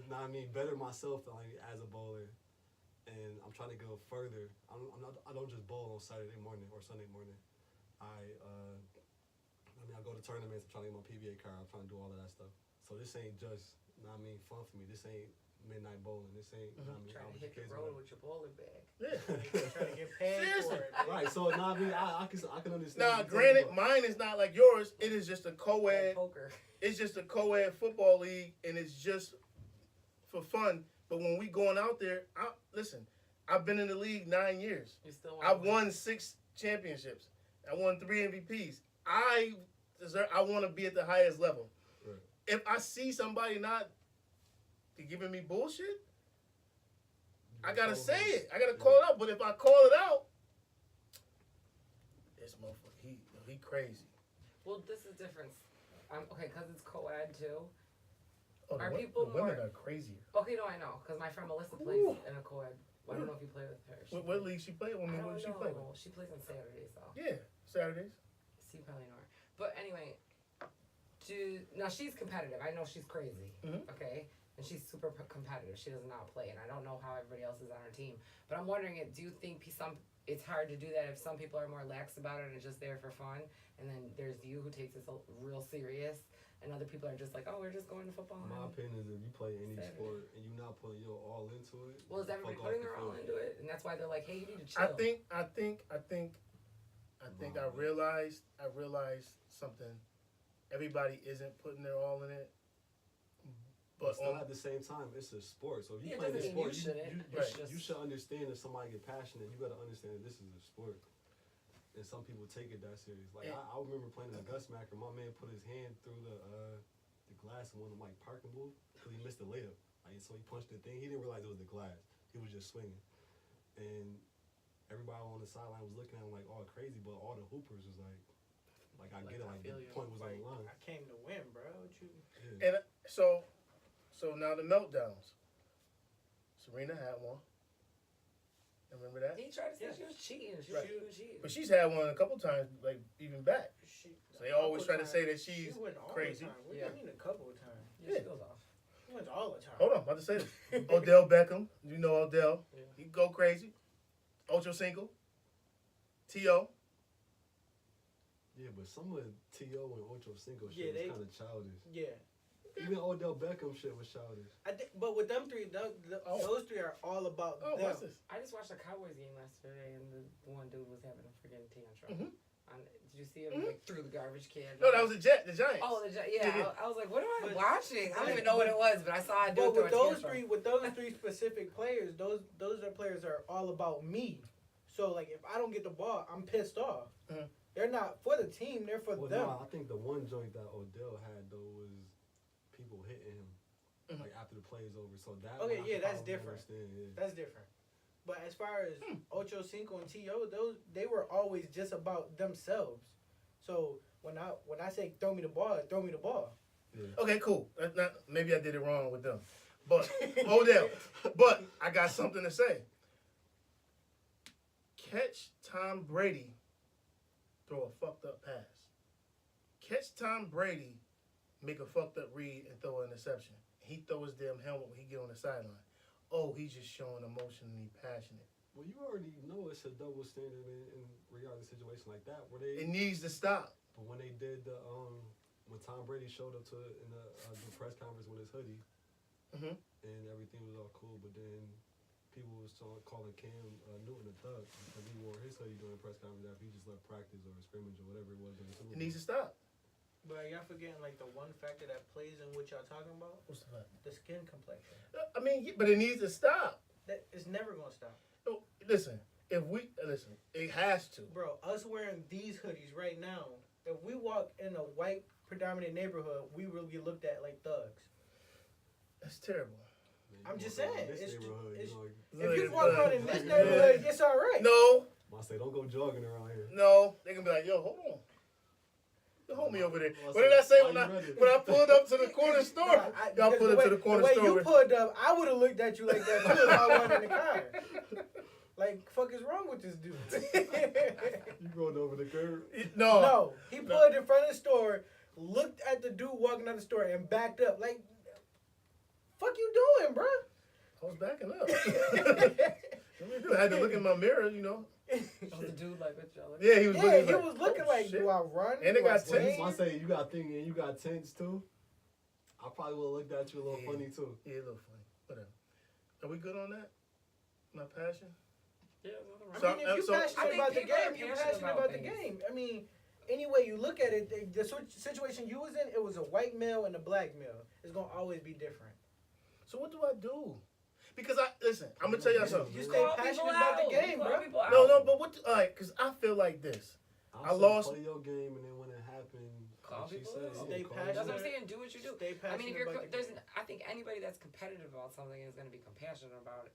better myself like as a bowler, and I'm trying to go further. I don't just bowl on Saturday morning or Sunday morning. I go to tournaments. I'm trying to get my PBA card. I'm trying to do all of that stuff. So this ain't just, fun for me. This ain't midnight bowling. This ain't, Trying to hit the road with your bowling bag. Yeah. Trying to get paid Seriously. for it. Right. So I can understand. Now, what you're granted, talking about. mine is not like yours. It is just a co-ed. Like poker. It's just a co-ed football league, and it's just for fun. But when we going out there, listen, I've been in the league 9 years. You still I want won 6 championships. I won 3 MVPs. I want to be at the highest level. Right. If I see somebody not giving me bullshit, I gotta say it. I gotta call it out. But if I call it out, this motherfucker, he crazy. Well, this is different. Okay, because it's co-ed too. Oh, Are the people women more- are crazier. Okay, no, I know, because my friend Melissa plays in a co-ed. I don't know if you play with her. What league she play? I I mean, don't what does she know. play with? She plays on Saturdays though. Yeah, Saturdays. So you probably know her. But anyway, now she's competitive. I know she's crazy. Okay, and she's super competitive. She does not play, and I don't know how everybody else is on her team. But I'm wondering, do you think it's hard to do that if some people are more lax about it and it's just there for fun, and then there's you who takes this real serious, and other people are just like, oh, we're just going to football. My opinion is if you play any Saturday. sport and you're not putting your all into it, Well, is everybody fuck off putting the their all field. into it, and that's why they're like, hey, you need to I chill. think I realized something. Everybody isn't putting their all in it. But But still at the same time, it's a sport. So if you Yeah, it play this doesn't mean sport, you shouldn't. Right. It's just- you should understand if somebody get passionate. You got to understand that this is a sport, and some people take it that serious. Like I remember playing in the Gusmacker. My man put his hand through the glass in one of my parking booth because he missed the layup. Like so he punched the thing. He didn't realize it was the glass. He was just swinging, and everybody on the sideline was looking at him like all crazy, but all the hoopers was like I Like, get it. I Like feel the you. point was on the line. I came to win, bro. What you? Yeah. and so now the meltdowns. Serena had one. Remember that? He tried to say Yeah. she was cheating. She Right. was cheating. But she's had one a couple times, like even back. She, So they always a try couple to say times. that she's she went all crazy. The time. What Yeah. do you mean a couple of times? Yeah, she goes off. She went all the time. Hold on, I'm about to say this. Odell Beckham, you know Odell. Yeah. He go crazy. Ocho Cinco. T.O. Yeah, but some of T.O. and Ocho Cinco shit Yeah, was they- kind of childish. Yeah. Even Odell Beckham shit was childish. I think, but with them three, those three are all about Oh, them. what's this? I just watched a Cowboys game yesterday, and the one dude was having a freaking tantrum. Did you see him like through the garbage can? No, that was the Giants. Oh, yeah. Yeah. I was like, what am I But- watching? I don't even know what it was, but I saw a dude But throw with a those tantrum. three, with those three specific players, those are players are all about me. So like, if I don't get the ball, I'm pissed off. Mhm. They're not for the team; they're for Well, them. no, I think the one joint that Odell had though was people hitting him like after the play is over. So that Okay, one I yeah, could that's probably different. understand, yeah. That's different. But as far as Ocho Cinco and T.O., they were always just about themselves. So when I say throw me the ball, throw me the ball. Okay, cool. That's not, maybe I did it wrong with them. But, Odell. But I got something to say. Catch Tom Brady throw a fucked up pass. Catch Tom Brady make a fucked up read and throw an interception. He throw his damn helmet when he get on the sideline. Oh, he's just showing emotion and he passionate. Well, you already know it's a double standard in regarding a situation like that. Where they, It needs to stop. but when they did the when Tom Brady showed up to in the press conference with his hoodie, Mhm. and everything was all cool. But then people was calling Cam Newton a thug because he wore his hoodie during the press conference after he just left practice or scrimmage or whatever it was during the Super It Bowl. needs to stop. But y'all forgetting like the one factor that plays in what y'all talking about? What's the fact? The skin complexion. I mean, but it needs to stop. That is never gonna stop. No, listen, it has to. Bro, us wearing these hoodies right now, if we walk in a white predominant neighborhood, we will get looked at like thugs. That's terrible. I'm just walk around saying, this it's- neighborhood, it's- you know, If you Look, walk around in look. this neighborhood, it's all right. No, I say don't go jogging around here. no, they gonna be like, yo, hold on. You hold me over there. Well, What did I say why when you I ready? when I pulled up to the corner store? Nah, Y'all because pulled up to the corner The way store. you pulled up, I would have looked at you like that too if I wasn't in the car. Like, fuck is wrong with this dude? You going over the curb? No, No, he pulled in front of the store, looked at the dude walking out the store, and backed up. Like, fuck you doing, bro? I was backing up. I had to look in my mirror, you know. Was the dude like, what y'all Yeah, he was Yeah, looking. he like, was looking oh, like, shit. do I run? And they Do I got Well, tents. I say you got thing and you got tents too. I probably would have looked at you a little Yeah. funny too. Yeah, a little funny. Whatever. Are we good on that? My passion. Yeah, I So, mean, if you're so- I passionate think about the people are game, you're passionate passionate about about the things. game. I mean, any way you look at it, the situation you was in, it was a white male and a black male. It's gonna always be different. So what do I do? Because listen, I'm gonna tell y'all something. You You stay call passionate people about the out. game, You call bro. people out. No, but what? All right, because I feel like this. I say lost- Play your game, and then when it happened, Call like she people said, out. yeah, Stay call passionate. That's what I'm people. saying. Do what you do. Stay I passionate mean, if you're about the there's, game. I think anybody that's competitive about something is going to be compassionate about it,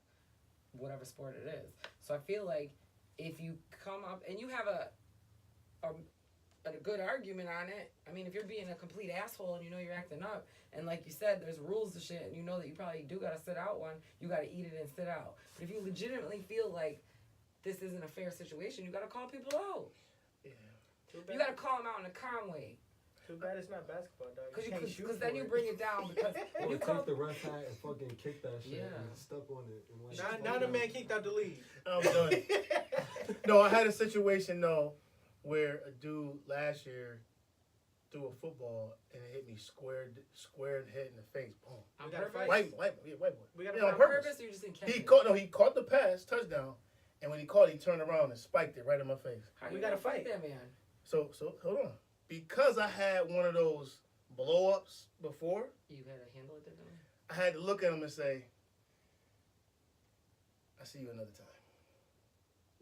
whatever sport it is. So I feel like if you come up and you have a good argument on it, I mean, if you're being a complete asshole and you know you're acting up, and like you said, there's rules to shit, and you know that you probably do gotta sit out one, you gotta eat it and sit out. But if you legitimately feel like this isn't a fair situation, you gotta call people out. Yeah. Too bad, You gotta call them out in a calm way. too bad it's not basketball, dog. You can't shoot Because for then you it. bring it down. Because when Or you call take the ref hat and fucking kick that shit Yeah. and step on it. And like, Now the man kicked out the league. I'm done. No, I had a situation though where a dude last year threw a football and it hit me square head in the face. Boom. on We gotta purpose, fight. White boy. We gotta Yeah, on fight. on purpose. purpose, or you just didn't catch He it? caught the pass, touchdown, and when he caught it, he turned around and spiked it right in my face. How We you gotta gonna fight fight. that man? So hold on. Because I had one of those blow ups before, You had to handle it differently. I had to look at him and say, "I see you another time."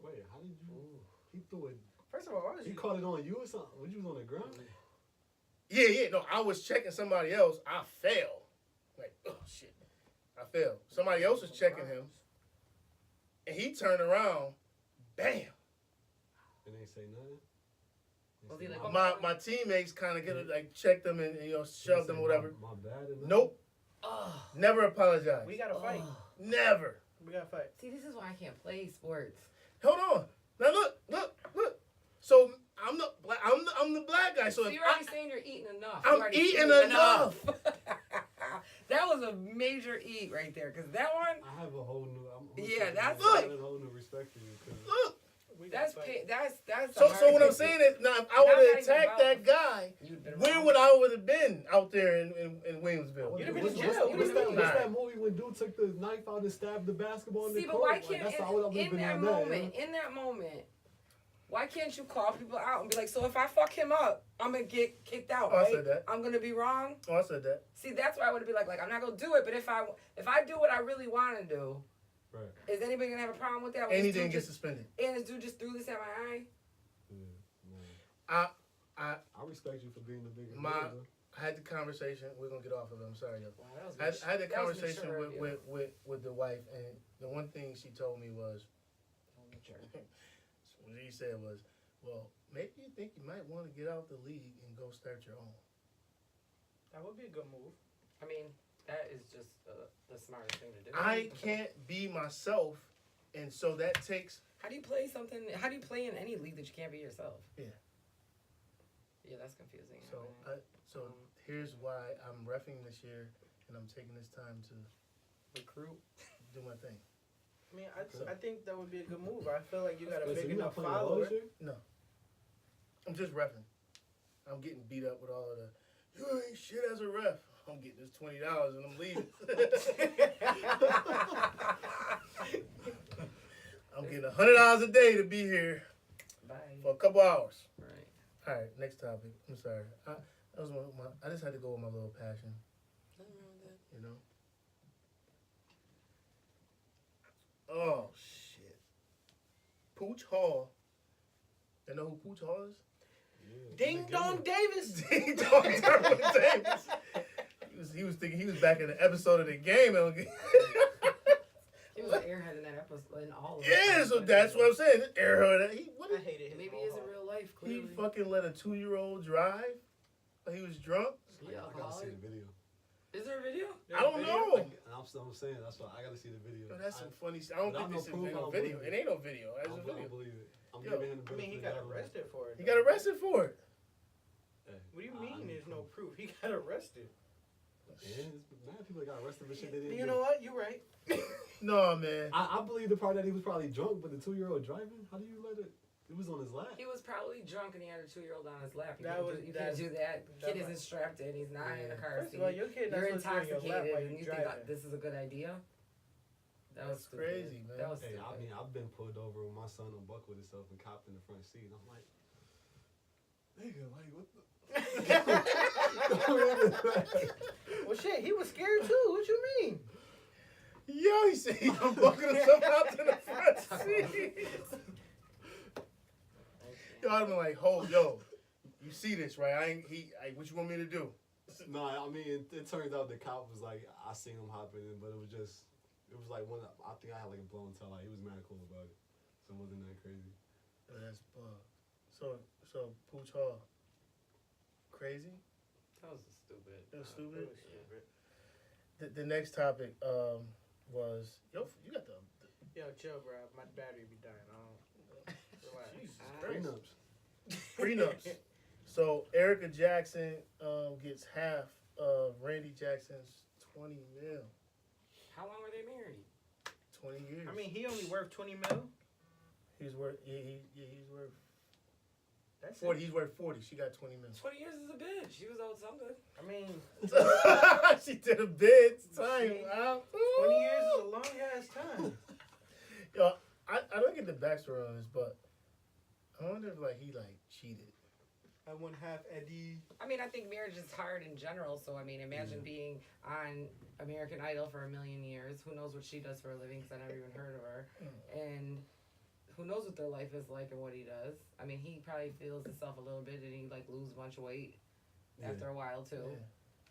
wait, how did you? He threw it. First of all, why was He you? caught it on you or something? When you was on the ground? Yeah. No, I was checking somebody else. I fell. Like, oh shit. I fell. Somebody else was checking him. And he turned around. Bam. And they say nothing. They Was say, he like, "My- oh, My teammates kind of like checked him and they shoved say, him or whatever. My bad. or nothing?" Nope. Oh. Never apologized. We gotta fight. Oh. Never. We gotta fight. See, this is why I can't play sports. Hold on. Now look. So I'm the black guy. So So if you're already saying you're eating enough. I'm You're already eating enough. That was a major eat right there, because that one, I have a whole new. Yeah, that's I like- have a whole new respect for you. 'Cause look. We gotta that's fight. that's. a So hard what I'm hit. saying is, now if I Not would have even attacked about that guy, You'd been where wrong. would I would have been out there in Williamsville? You'd have been What's in jail. what's that, Nah. what's that movie when dude took the knife out and stabbed the basketball in See, the but court? why Like, can't that's how I would've in been that on moment? In that moment, why can't you call people out and be like, so if I fuck him up, I'm gonna get kicked out, Oh, I right? said that. I'm gonna be wrong. Oh, I said that. See, that's why I would be like I'm not gonna do it. But if I do what I really want to do, Right. is anybody gonna have a problem with that? When And he this dude didn't get just- suspended. And this dude just threw this at my eye. Yeah, no. I I respect you for being the bigger My- nigga. I had the conversation. We're gonna get off of it. I'm sorry, yo. Wow, that was I had the that was conversation mature of you. with the wife, and the one thing she told me was, Mature. what she said was, well, maybe you think you might want to get out the league and go start your own. That would be a good move. I mean, that is just the smartest thing to do. I can't be myself, and so that takes. How do you play something? How do you play in any league that you can't be yourself? Yeah. Yeah, that's confusing. So I mean, here's why I'm reffing this year, and I'm taking this time to recruit. do my thing. I mean, I think that would be a good move. I feel like you got a Wait, so big you enough not playing follower. last year? I'm just reffing. I'm getting beat up with all of the, you ain't shit as a ref. I'm getting this $20 and I'm leaving. I'm getting $100 a day to be here Bye. for a couple hours. Right. All right, next topic. I'm sorry. That was I just had to go with my little passion, Nothing wrong with that. you know. Oh shit. Pooch Hall. You know who Pooch Hall is? Yeah. Ding Dong Davis. Ding Dong Derwin Davis. He was thinking he was back in the episode of the game. He was an airhead in that episode, in all of it. Yeah, so that's what I'm saying. This Airhead, I hated his Maybe whole he is in heart. real life, he clearly. fucking let a 2-year-old drive, but he was drunk. He I gotta see alcoholic. the video. Is there a video? I don't know. And I'm saying that's why I gotta see the video. Yo, that's some funny stuff. I don't But I think know this is proof, I no don't video. believe It ain't no video. I That's a don't video. believe it. I'm Yo, giving him the I mean, he benefit got of the doubt. arrested for it. He got arrested for it. Hey, What do you I mean need there's no proof. proof? He got arrested. Yeah, there's mad people that got arrested for shit they didn't You do. know what? You're right. No, man. I believe the part that he was probably drunk, but the 2-year-old driving, how do you let it? It was on his lap. He was probably drunk and he had a 2-year-old on his lap. You That can't was- do, you that- can't do that. that Kid might- isn't strapped in. He's not in a car First seat. of all, your kid not You're supposed to be in your lap intoxicated while and you you think driving. this is a good idea? That was That's stupid. crazy, man. That was Hey, stupid. I mean, I've been pulled over with my son unbuckled himself and copped in the front seat. And I'm like, nigga, like, what the? Well, shit, he was scared too. What you mean? Yo, he said he unbuckled himself out to the front seat. Yo, I'd been like, yo, you see this, right? What you want me to do? No, I mean, it turns out the cop was like, I seen him hopping in, but it was like I think I had like a blown tail. Like, he was mad cool about it. So it wasn't that crazy. Yo, that's bug. So Pooch Hall. Crazy? That was stupid. That was stupid? Yeah. The next topic was, yo, you got the Yo, chill, bro. My battery be dying. I don't. Relax. Jesus Christ. Prenups. Prenups. So Erica Jackson gets half of Randy Jackson's 20 mil. How long were they married? 20 years. I mean, he only worth 20 mil. he's worth he's worth That's 40. it. He's worth 40. She got 20 mil. 20 years is a bitch. She was owed something. I mean, She did a bid time. She- Wow. 20 years is a long ass time. Yo, I don't get the backstory on this, but I wonder if he cheated. I won half Eddie. I mean, I think marriage is hard in general. So, I mean, imagine being on American Idol for 1 million years. Who knows what she does for a living? Because I never even heard of her. And who knows what their life is like and what he does. I mean, he probably feels himself a little bit and he lose a bunch of weight after a while too. Yeah.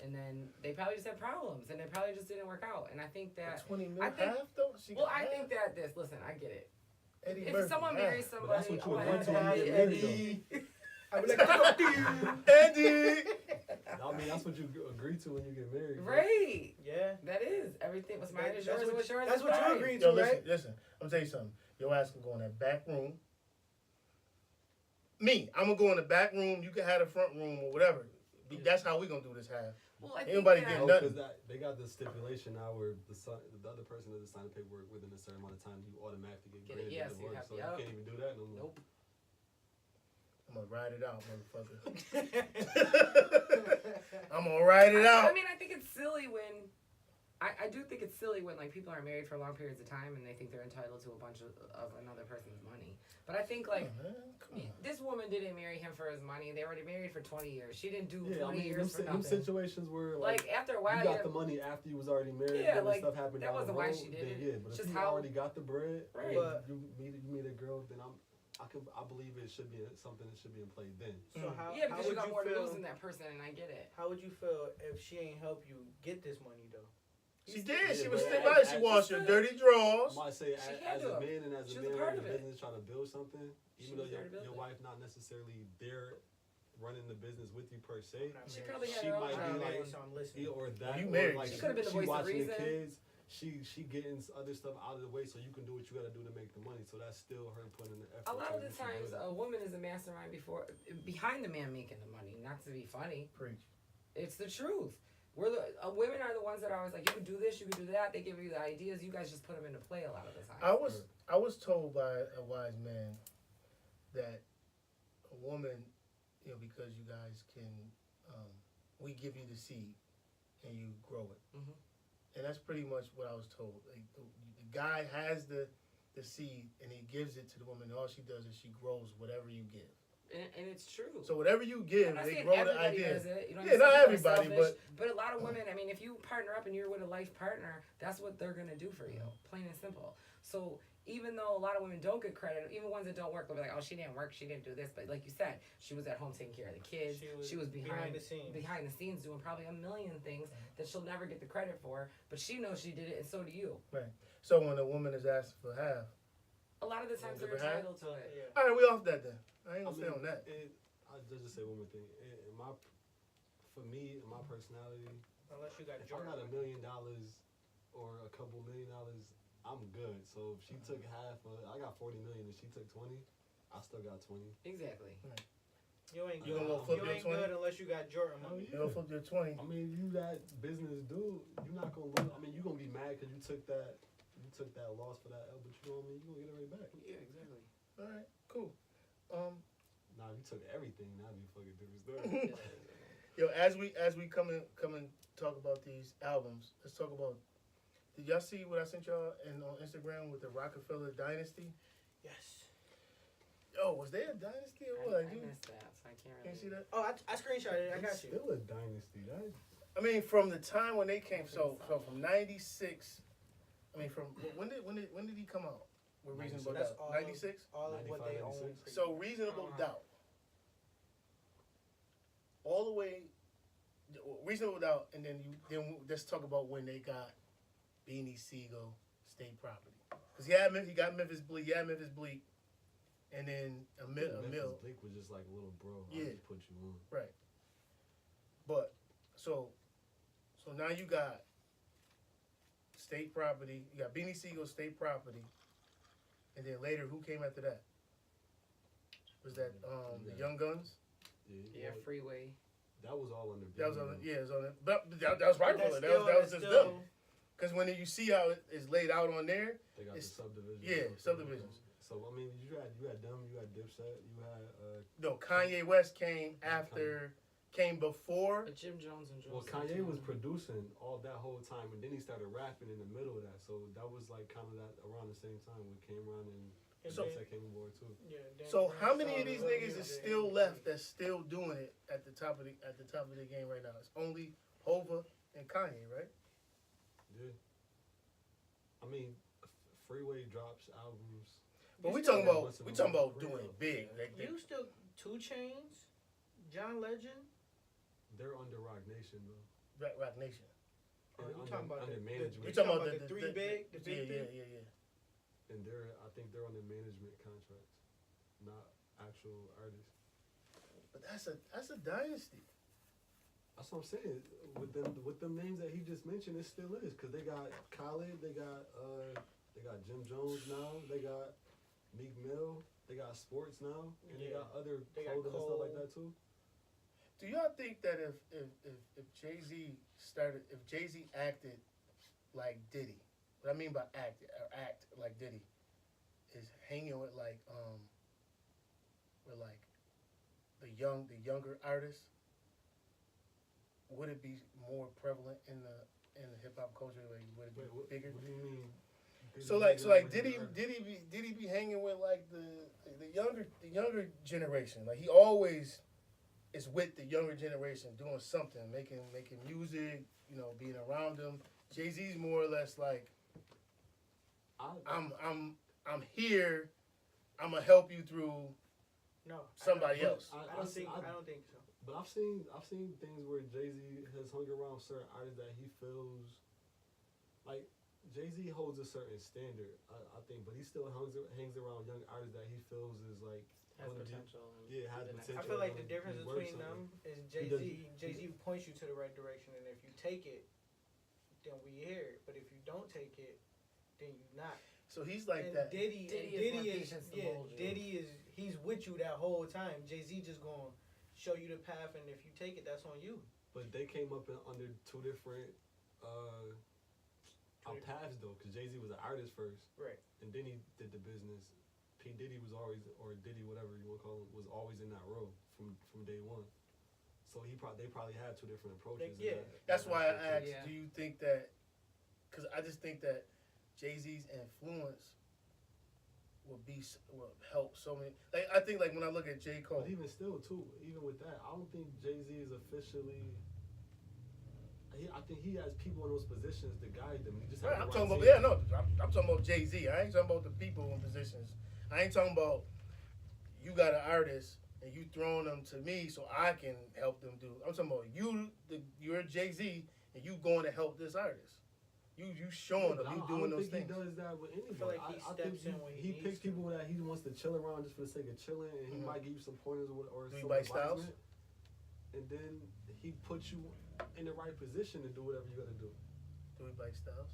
And then they probably just had problems and it probably just didn't work out. And I think that, 20 mil I think- half though? She well, got I half? think that listen, I get it. Eddie If Murphy, someone half. marries But that's somebody, what you oh, agree to I when you had get married, Eddie. I would like to fuck you. Eddie! I mean, that's what you agree to when you get married. bro. Right. Yeah. That is. Everything was mine is That's yours, what- what's yours that's is what you mine. agreed Yo, to, right? listen. I'm gonna tell you something. Your ass can go in that back room. Me, I'm gonna go in the back room. You can have the front room or whatever. That's how we gonna do this half. Well, I Anybody think get that, No, nothing. because they got the stipulation now where the other person doesn't sign the paperwork within a certain amount of time, you automatically get Get it, granted yes, the you divorce. have- So yup. you can't even do that no more. Nope. I'm gonna ride it out, motherfucker. I'm gonna ride it I out. mean, I think it's silly when I do think it's silly when people are married for long periods of time and they think they're entitled to a bunch of another person's money. But I think Come on, man. Come on. this woman didn't marry him for his money. They already married for 20 years. She didn't do Yeah, 20 I mean, years for them nothing. situations where Like after a while, you got the money after you was already married, Yeah, then like, stuff happened that down wasn't the why road, she did then it. yeah. But It's if just you how- already got the bread, Right. and But- you meet a girl, then I believe it should be something that should be in play then. So how, yeah, how because you would got more to feel, lose than that person, and I get it. How would you feel if she ain't help you get this money though? She did. She Yeah, was but still I- by it. She I- washed her dirty I drawers. might say She as had a to. man and as She a was a man part in of the it. business trying to build something, She even though was there to build your it. wife not necessarily there running the business with you per se, I'm not She married. probably had She her own might job. be like- so I'm listening. or that, You or married. like She could've been the voice of watching reason. the kids. She getting other stuff out of the way so you can do what you got to do to make the money. So that's still her putting in the effort. A lot of the to do times, it. a woman is a mastermind behind the man making the money. Not to be funny, Preach. it's the truth. Women are the ones that are always like, you can do this, you can do that. They give you the ideas. You guys just put them into play a lot of the time. I was told by a wise man that a woman, because you guys can, we give you the seed, and you grow it. Mhm. And that's pretty much what I was told. Like, the guy has the seed and he gives it to the woman. And all she does is she grows whatever you give. And it's true. So whatever you give, I'm not they saying grow the everybody idea. does it. You know, Yeah, not everybody, but a lot of women. I mean, if you partner up and you're with a life partner, that's what they're gonna do for you, plain and simple. So even though a lot of women don't get credit, even ones that don't work, they'll be like, "Oh, she didn't work, she didn't do this." But like you said, she was at home taking care of the kids. She was behind the scenes. behind the scenes doing probably a million things that she'll never get the credit for. But she knows she did it, and so do you. So when a woman is asking for half, A lot of the times they're Never had? entitled to it. Yeah. all right, we off that then. I ain't gonna stay on that. I'll just say one more thing. For me, in my personality, Unless you got if I Jordan. got $1 million or a couple $1 million, I'm good. So if she took half, I got 40 million, and she took 20, I still got 20. Exactly. You ain't You good. gonna go flip You your ain't 20? good unless you got Jordan Oh, money. You know, flip your 20. I mean, you that business dude, you're not gonna lose. I mean, you're gonna be mad because you took that loss for that L, but you know what I mean? You're gonna get it right back. Yeah, exactly. All right, cool. Nah, you took everything. That'd be fucking different story. Yeah. Yo, as we come and talk about these albums, let's talk about. Did y'all see what I sent y'all on Instagram with the Rockefeller Dynasty? Yes. Yo, was there a dynasty or I what? You missed that, so I can't can't really. see that? Oh, I screenshotted it. I got It's you. still a dynasty. That I mean, from the time when they came, so from '96. I mean, from when did he come out? With Reasonable That's Doubt, all. '96. All of what they 95, own. 96. So Reasonable Doubt, all the way, Reasonable Doubt, and then let's talk about when they got Beanie Siegel state property, because he got Memphis Bleak, and then a mill. Blake was just like a little bro. Yeah. I just put you on. Right. But so now you got state property. You got Beanie Siegel state property, and then later who came after that? Was that the Young Guns? Yeah, well, Freeway. that was all under. That was Biggie, on. though. Yeah, it was on. But that was Rockefeller. That was just them. Because when you see how it's laid out on there, They got the It's- subdivision. yeah, subdivisions. So I mean, you had them, you had Dipset, you had no, Kanye West came before. But Jim Jones and Jones. well, Kanye was producing all that whole time, and then he started rapping in the middle of that. So that was like kind of that around the same time when Cameron and So- Dipset came aboard too. Yeah, Dan So Brown how many saw of these the niggas video is that still he- left that's still doing it at the top of the game right now? It's only Hova and Kanye, right? Yeah. I mean, Freeway drops albums. But You we still- talking about doing it big. Like You still 2 Chainz, John Legend. They're under Rock Nation though. Rock Nation. Oh, And you under, talking about under the- management. You talking about the three big, the big yeah, three? yeah. And I think they're on the management contract, not actual artists. But that's a dynasty. That's what I'm saying. With them names that he just mentioned, it still is because they got Khaled, they got Jim Jones now, they got Meek Mill, they got sports now, and they Yeah. got other They got clothing and stuff like Cole. that too. Do y'all think that if Jay-Z acted like Diddy, what I mean by act like Diddy, is hanging with the younger artists, would it be more prevalent in the hip hop culture? Like, would it be Wait, bigger? what do you mean? So Diddy be hanging with like the younger generation. Like he always is with the younger generation doing something, making music, being around them. Jay-Z's more or less like I'm here, I'm gonna help you through No, somebody else. I don't think so. But I've seen things where Jay-Z has hung around certain artists that he feels like Jay-Z holds a certain standard, I think, but he still hangs around young artists that he feels is like Has gonna be- potential. And yeah, has be the next- potential. I feel like the He difference works between on them is He Jay-Z points you to the right direction, and if you take it, then we hear it. But if you don't take it, then you not. So he's like And that. Diddy is more patience to mold you. Diddy is he's with you that whole time. Jay-Z just gonna show you the path, and if you take it, that's on you. But they came up under two different paths though, because Jay-Z was an artist first, Right. and then he did the business. P Diddy was always, or Diddy, whatever you want to call him, was always in that role from day one. So they probably have two different approaches. Yeah. That's why I asked, Yeah. do you think that, because I just think that Jay-Z's influence will help so many. Like I think like when I look at J. Cole, But even still, too, even with that, I don't think Jay-Z is officially. I think he has people in those positions to guide them. He just right, has I'm the talking right about team. I'm talking about Jay-Z. I ain't talking about the people in positions. I ain't talking about you got an artist and you throwing them to me so I can help them do. I'm talking about you're Jay-Z and you going to help this artist. You showing But them, you I doing don't those think things. He does that with anybody. feel like he I steps think in when he he needs picks to. people that he wants to chill around just for the sake of chilling, and he Mhm. might give you some pointers or Do he some bite styles? advisement. And then he puts you in the right position to do whatever you got to do. Do we bite styles?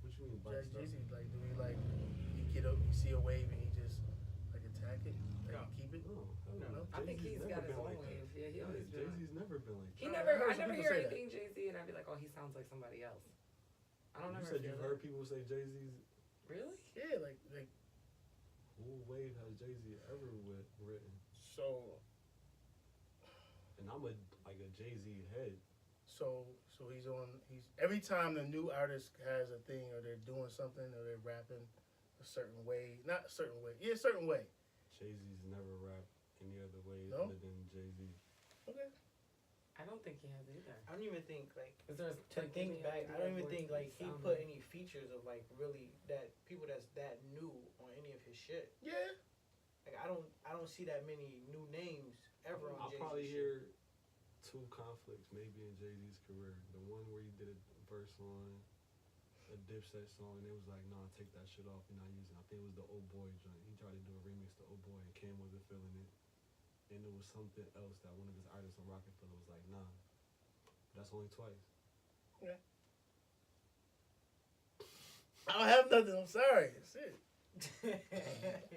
What you mean bite styles? Jay-Z like do we like he get up, you see a wave and he just like attack it, like No. keep it? No, hell No. no. I think Jay-Z's he's never got his been own like that. wave. Yeah, he always been. Jay-Z's never been like He that. never. heard I some never people hear say that. anything Jay Z, and I'd be like, oh, he sounds like somebody else. I don't You ever said feel you've that. heard people say Jay-Z's. Really? Yeah, like Who wave has Jay-Z ever written? so And I'm a Jay-Z head. so he's every time the new artist has a thing or they're doing something or they're rapping a certain way, not a certain way, yeah, a certain way. Jay-Z's never rapped any other way No? other than Jay-Z. Okay. I don't think he has either. I don't even think like Is there to like, think any back. idea I don't of even what think like he sound put like? any features of like really that people that's that new on any of his shit. Yeah. Like I don't see that many new names ever on I'll Jay-Z probably shit. hear two conflicts maybe in Jay-Z's career. The one where he did a verse on a Dipset song and it was like, nah, take that shit off, you're not using it. I think it was the Old Boy joint. He tried to do a remix to Old Boy and Cam wasn't feeling it. And it was something else that one of his artists on Rockefeller was like, nah. That's only twice. I don't have nothing. I'm sorry. That's it.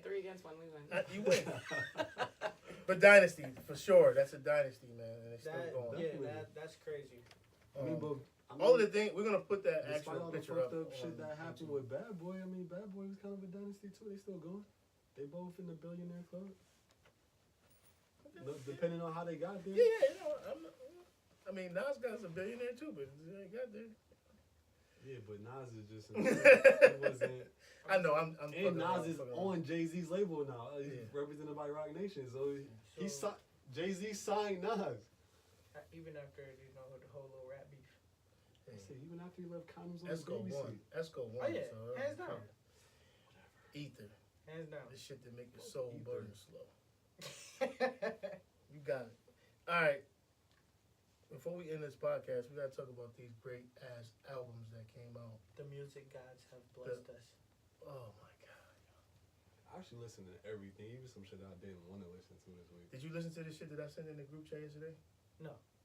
3 against 1, we win. You win. But Dynasty, for sure. That's a Dynasty, man. And it's That, still going. yeah, that's crazy. I mean, but all of the things, we're going to put that despite actual all the picture fucked up. up shit on that happened YouTube. with Bad Boy, I mean, Bad Boy was kind of a dynasty too. They still going. They both in the billionaire club. Depending on how they got there. Yeah, you know, I mean, Nas got a billionaire too, but he got there. Yeah, but Nas is just. He wasn't. I know, I'm And fucking around, Nas is fucking around. on Jay-Z's label now. He's Yeah. represented by Roc Nation. So he So, Jay-Z signed Nas. even after the whole little rap beef. I said, even after he left condoms on Let's his go baby one. seat. Let's go one. Oh yeah, So, hands down, Ether. hands down. This shit that make your soul Ether. burn slow. You got it. All right. Before we end this podcast, we gotta talk about these great ass albums that came out. The music gods have blessed us. Oh my god. I actually listened to everything, even some shit that I didn't want to listen to this week. Did you listen to the shit that I sent in the group chat yesterday?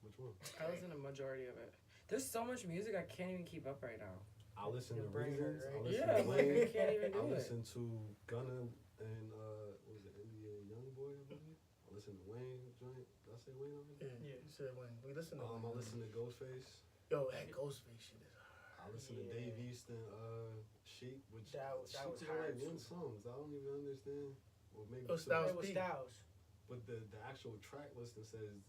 Which one? I was in a majority of it. There's so much music I can't even keep up right now. I listened to Your brain Reasons. hurt, I right? listened Yeah, to like, I Wayne. can't even I do it. listened to Gunna and what was it, NBA Youngboy, I believe. I listened to Wayne joint. Did I say Wayne already? Yeah. You said when we listened to I listened to Ghostface. Yo, that Ghostface shit is hard. I listened to Yeah. Dave East and Sheik, which That was Sheik's hard like one too. songs. I don't even understand. Or maybe Oh, two. Styles It was P. Styles, But the actual track listing says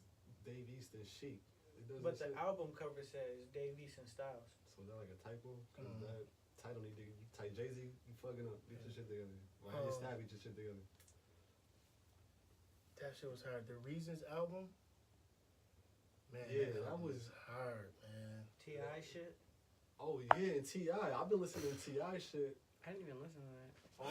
Dave East and Sheik. It doesn't but say. the album cover says Dave East and Styles. So is that like a typo? Because Mhm. that title need to you type Jay-Z, you fucking up. Get your shit together. Or have your stab, get your shit together. That shit was hard. The Reasons album, man, Yeah, that album was- hard, man. T.I. shit. Oh yeah, and T.I. I've been listening to T.I. shit. I didn't even listen to that. all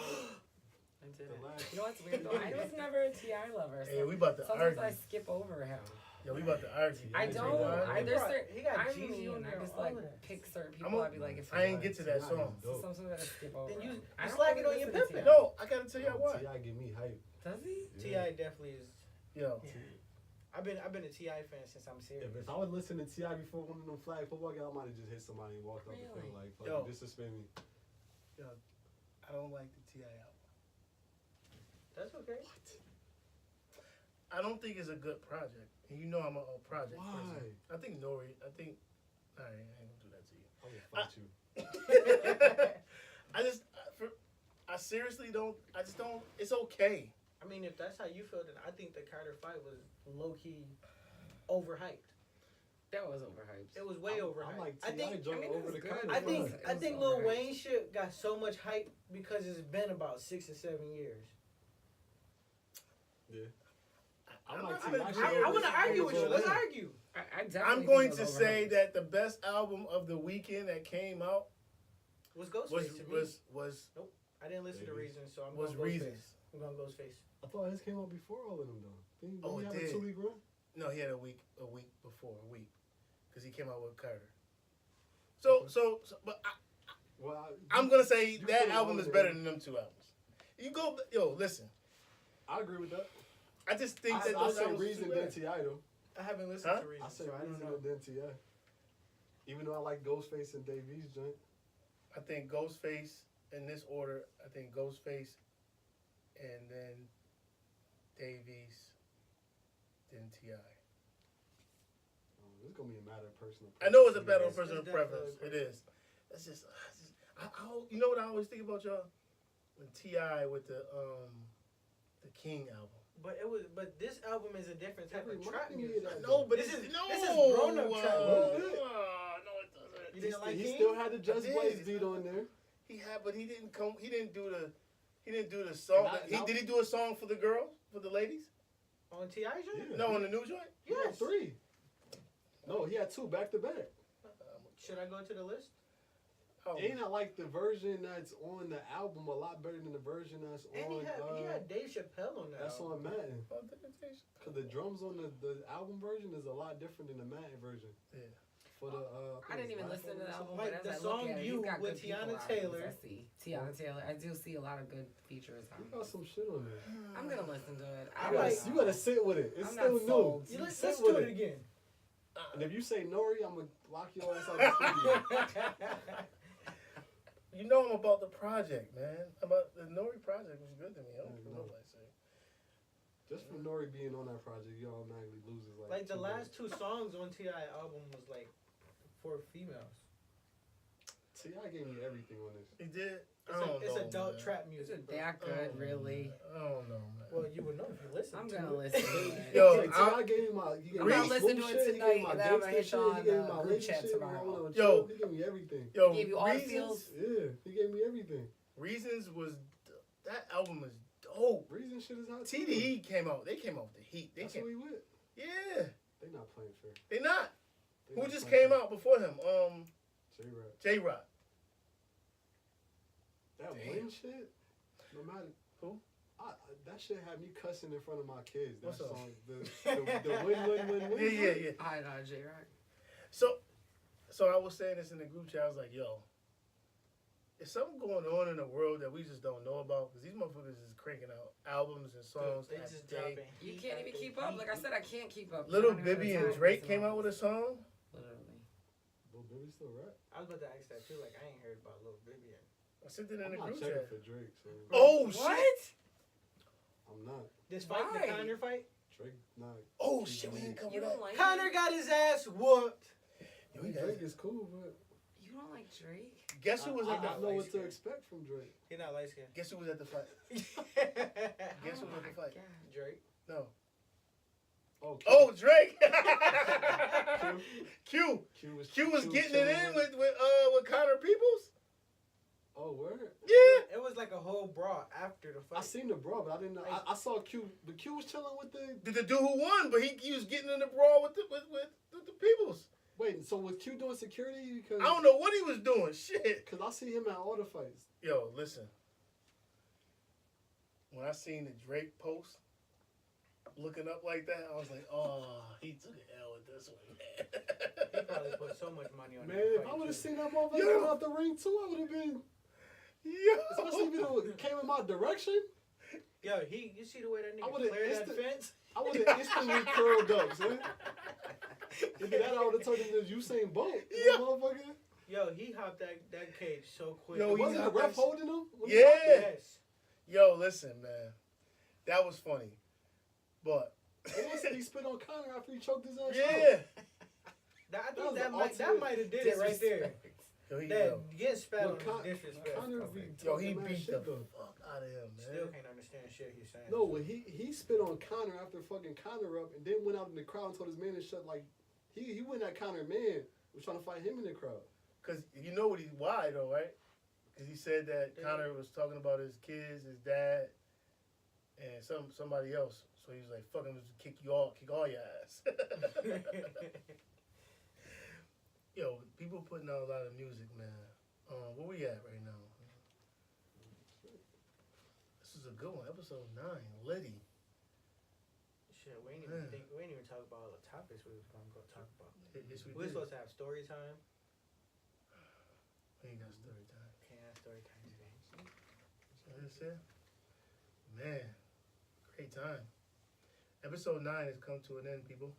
I didn't. The last- You know what's weird though? I was never a T.I. lover. Hey, So we about to sometimes argue. I skip over him. Yeah, we about to argue. I Yeah, don't. T.I. I, He there's brought- certain. he got I Jeezy mean, on I there, just all like of that. pick certain I'm people. a- I'd be like, if I ain't get to that T.I. song. is dope. Some songs I gotta skip over. Then you I don't slack it really on your listen to pimpin'. T.I. No, I gotta tell y'all why. T.I. give me hype. Does he? Yeah. T.I. definitely is. Yo, I've been a T.I. fan since I'm serious. If I would listen to T.I. before one of them flag football games, I might have just hit somebody and walked off the Really? field like, fuck Yo. you, just suspend me. I don't like the T.I. album. That's okay. I don't think it's a good project. And you know I'm a project Why? person. I think Nori, alright, I ain't gonna do that to you. I will fight you. I seriously don't, it's okay. I mean, if that's how you feel, then I think the Carter fight was low key overhyped. That was overhyped. It was way overhyped. I'm like I think. T.I. I mean, it over was the good. kind I of think. It I was think Lil overhyped. Wayne shit got so much hype because it's been about 6 or 7 years. Yeah. I'm I'm like not T.I. gonna shit agree. I over- want to argue with you. over Let's Wayne. argue. I definitely I'm think going it to was say overhyped. that the best album of the weekend that came out Was was Ghostface to me. was I didn't listen to Maybe. Reasons, so I'm was going Reasons. Ghostface. I'm going Ghostface. I thought his came out before all of them though. Didn't Oh, he it have did. a 2-week run? No, he had a week before, because he came out with Carter. So, but Well, I'm gonna say you that put it album on is there. better than them two albums. You go, listen. I agree with that. I just think that I those say albums are Reason too than bad. T.I. though. I haven't listened Huh? to Reasons, I say so I don't Reason know. than T.I. Even though I like Ghostface and Dave East joint. I think Ghostface in this order. I think Ghostface, and then Davies, then T.I. It's gonna be a matter of personal. I know it's a preference. better It's personal definitely preference. It is. That's just. You know what I always think about y'all? When T.I. with the King album. But this album is a different type of Remind trap me of music. that. No, but This this is- is no. this is grown-up trap. No, it doesn't. You didn't like He King? still had the Just I did. Blaze beat on there. He had, but he didn't come. He didn't do the song. Did he do a song for the girls, for the ladies? On T.I. joint? Yeah. No, on the new joint. He had Yes. 3. No, he had 2 back to back. Should I go to the list? Oh, Ain't I like the version that's on the album a lot better than the version that's And on he had Dave Chappelle on that. that's album. on Madden. oh, Cause the drums on the album version is a lot different than the Madden version. Yeah. For the I didn't even listen to the album, Like, but the as I song look at it, You he's got with good people Tiana on it, Taylor. I see Tiana Taylor. I do see a lot of good features on You it. got some shit on there. I'm gonna listen to it. I I You like- gotta, you gotta sit with it. It's I'm still not new. sold. You let's Sit do with it again. And if you say Nori, I'm gonna lock your ass out the studio. You know I'm about the project, man. About the Nori project was good to me. I don't care what nobody say. Just for Nori being on that project, you automatically loses Like the 2 last 2 songs on T.I. album was like for females. T.I. gave me everything on this. He did. It's adult man. trap Is music. it bro. that good, really? I don't know, man. Well, you would know if you listen. I'm to gonna it. listen to it. Yo, Like, T.I. gave me my. He gave I'm me gonna my listen smooth to it shit, he tonight, gave me my and then I'm gonna gangsta hit shit, you on he gave me the my group lady chat shit, tomorrow. my Yo. He gave me everything. Yo, He gave you all the Reasons, feels? Yeah, he gave me everything. Reasons was that album is dope. Reason shit is hot. too. TDE came out. They came out with the heat. They That's came. who he with. Yeah, They not playing fair. they not. They Who not just playing came fair. out before him? J-Rap. J-Rock. That Damn. win shit. No matter Who? that shit had me cussing in front of my kids. That What's up? song, the win. Yeah. I know J-Rock. So I was saying this in the group chat. I was like, yo, is something going on in the world that we just don't know about? Because these motherfuckers is cranking out albums and songs They every just day. dropping. You heat can't even after keep up. heat. Like I said, I can't keep up. Little I don't even have Bibby the and time Drake to came listen out with a song. Literally. Lil Baby still rap. I was about to ask that too. Like I ain't heard about Lil Vivian. I sent it in I'm the not group checking chat. for Drake, so Oh What? shit! I'm not. This fight, Why? the Connor fight. Drake not. Oh shit! We didn't cover You that. don't like Connor got his ass whooped. Yo, I mean, Drake is cool, but You don't like Drake? Guess who was I at the? don't know what to light-skinned. expect from Drake. He not light skinned. Guess who was at the fight? Guess who Oh was at the my fight? God. Drake. No. Oh, Oh, Drake. Q. Q Q was getting it chilling in with Connor Peoples. Oh, word. Yeah. It was like a whole brawl after the fight. I seen the bro, but I didn't know. I saw Q, but Q was chilling with the. The dude who won, but he was getting in the brawl with the Peoples. Wait, so was Q doing security? Because I don't know what he was doing. Shit. Cause I see him at all the fights. Yo, listen. When I seen the Drake post looking up like that, I was like, oh, he took an L with this one, He man. probably put so much money on Man, that if fight, I would have too. seen that motherfucker Yo. come out the ring too, I would have been. Especially if it came in my direction, Yo, you see the way that I nigga would've cleared that instant- fence? I would have instantly curled up, son. If that, I would have turned into Usain Bolt. Yeah. Motherfucker. Yo, he hopped that cage so quick. Yo, he Wasn't the hopped ref that holding him? Yeah. Yes. Yo, listen, man. That was funny. But, They said he spit on Connor after he choked his ass out. yeah. I That think was that the might ultimate have did it right there. That getting spat on But is disrespectful. Connor be Yo, he talking mad beat shit, the though. fuck out of him, man. Still can't understand shit he's saying. No, when he spit on Connor after fucking Connor up, and then went out in the crowd and told his man to shut. Like he went at Connor, man was trying to fight him in the crowd. Cause you know why though, right? Cause he said that Yeah. Connor was talking about his kids, his dad, and somebody else. So he was like, "Fuck him, just kick all your ass." Yo, people putting out a lot of music, man. Where we at right now? This is a good one, episode 9, Liddy. Shit, we ain't Man. even talk about all the topics we was gonna go talk about. Yes, we We're did. supposed to have story time. We ain't got story time. Can't have story time today. That's it. Man, great time. Episode 9 has come to an end, people.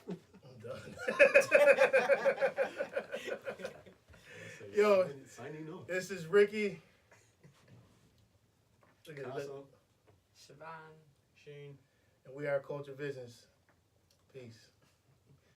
I'm done. Yo, signing off. this is Ricky. Look at it. Casso. Siobhan. Shane. And we are Culture Visions. Peace.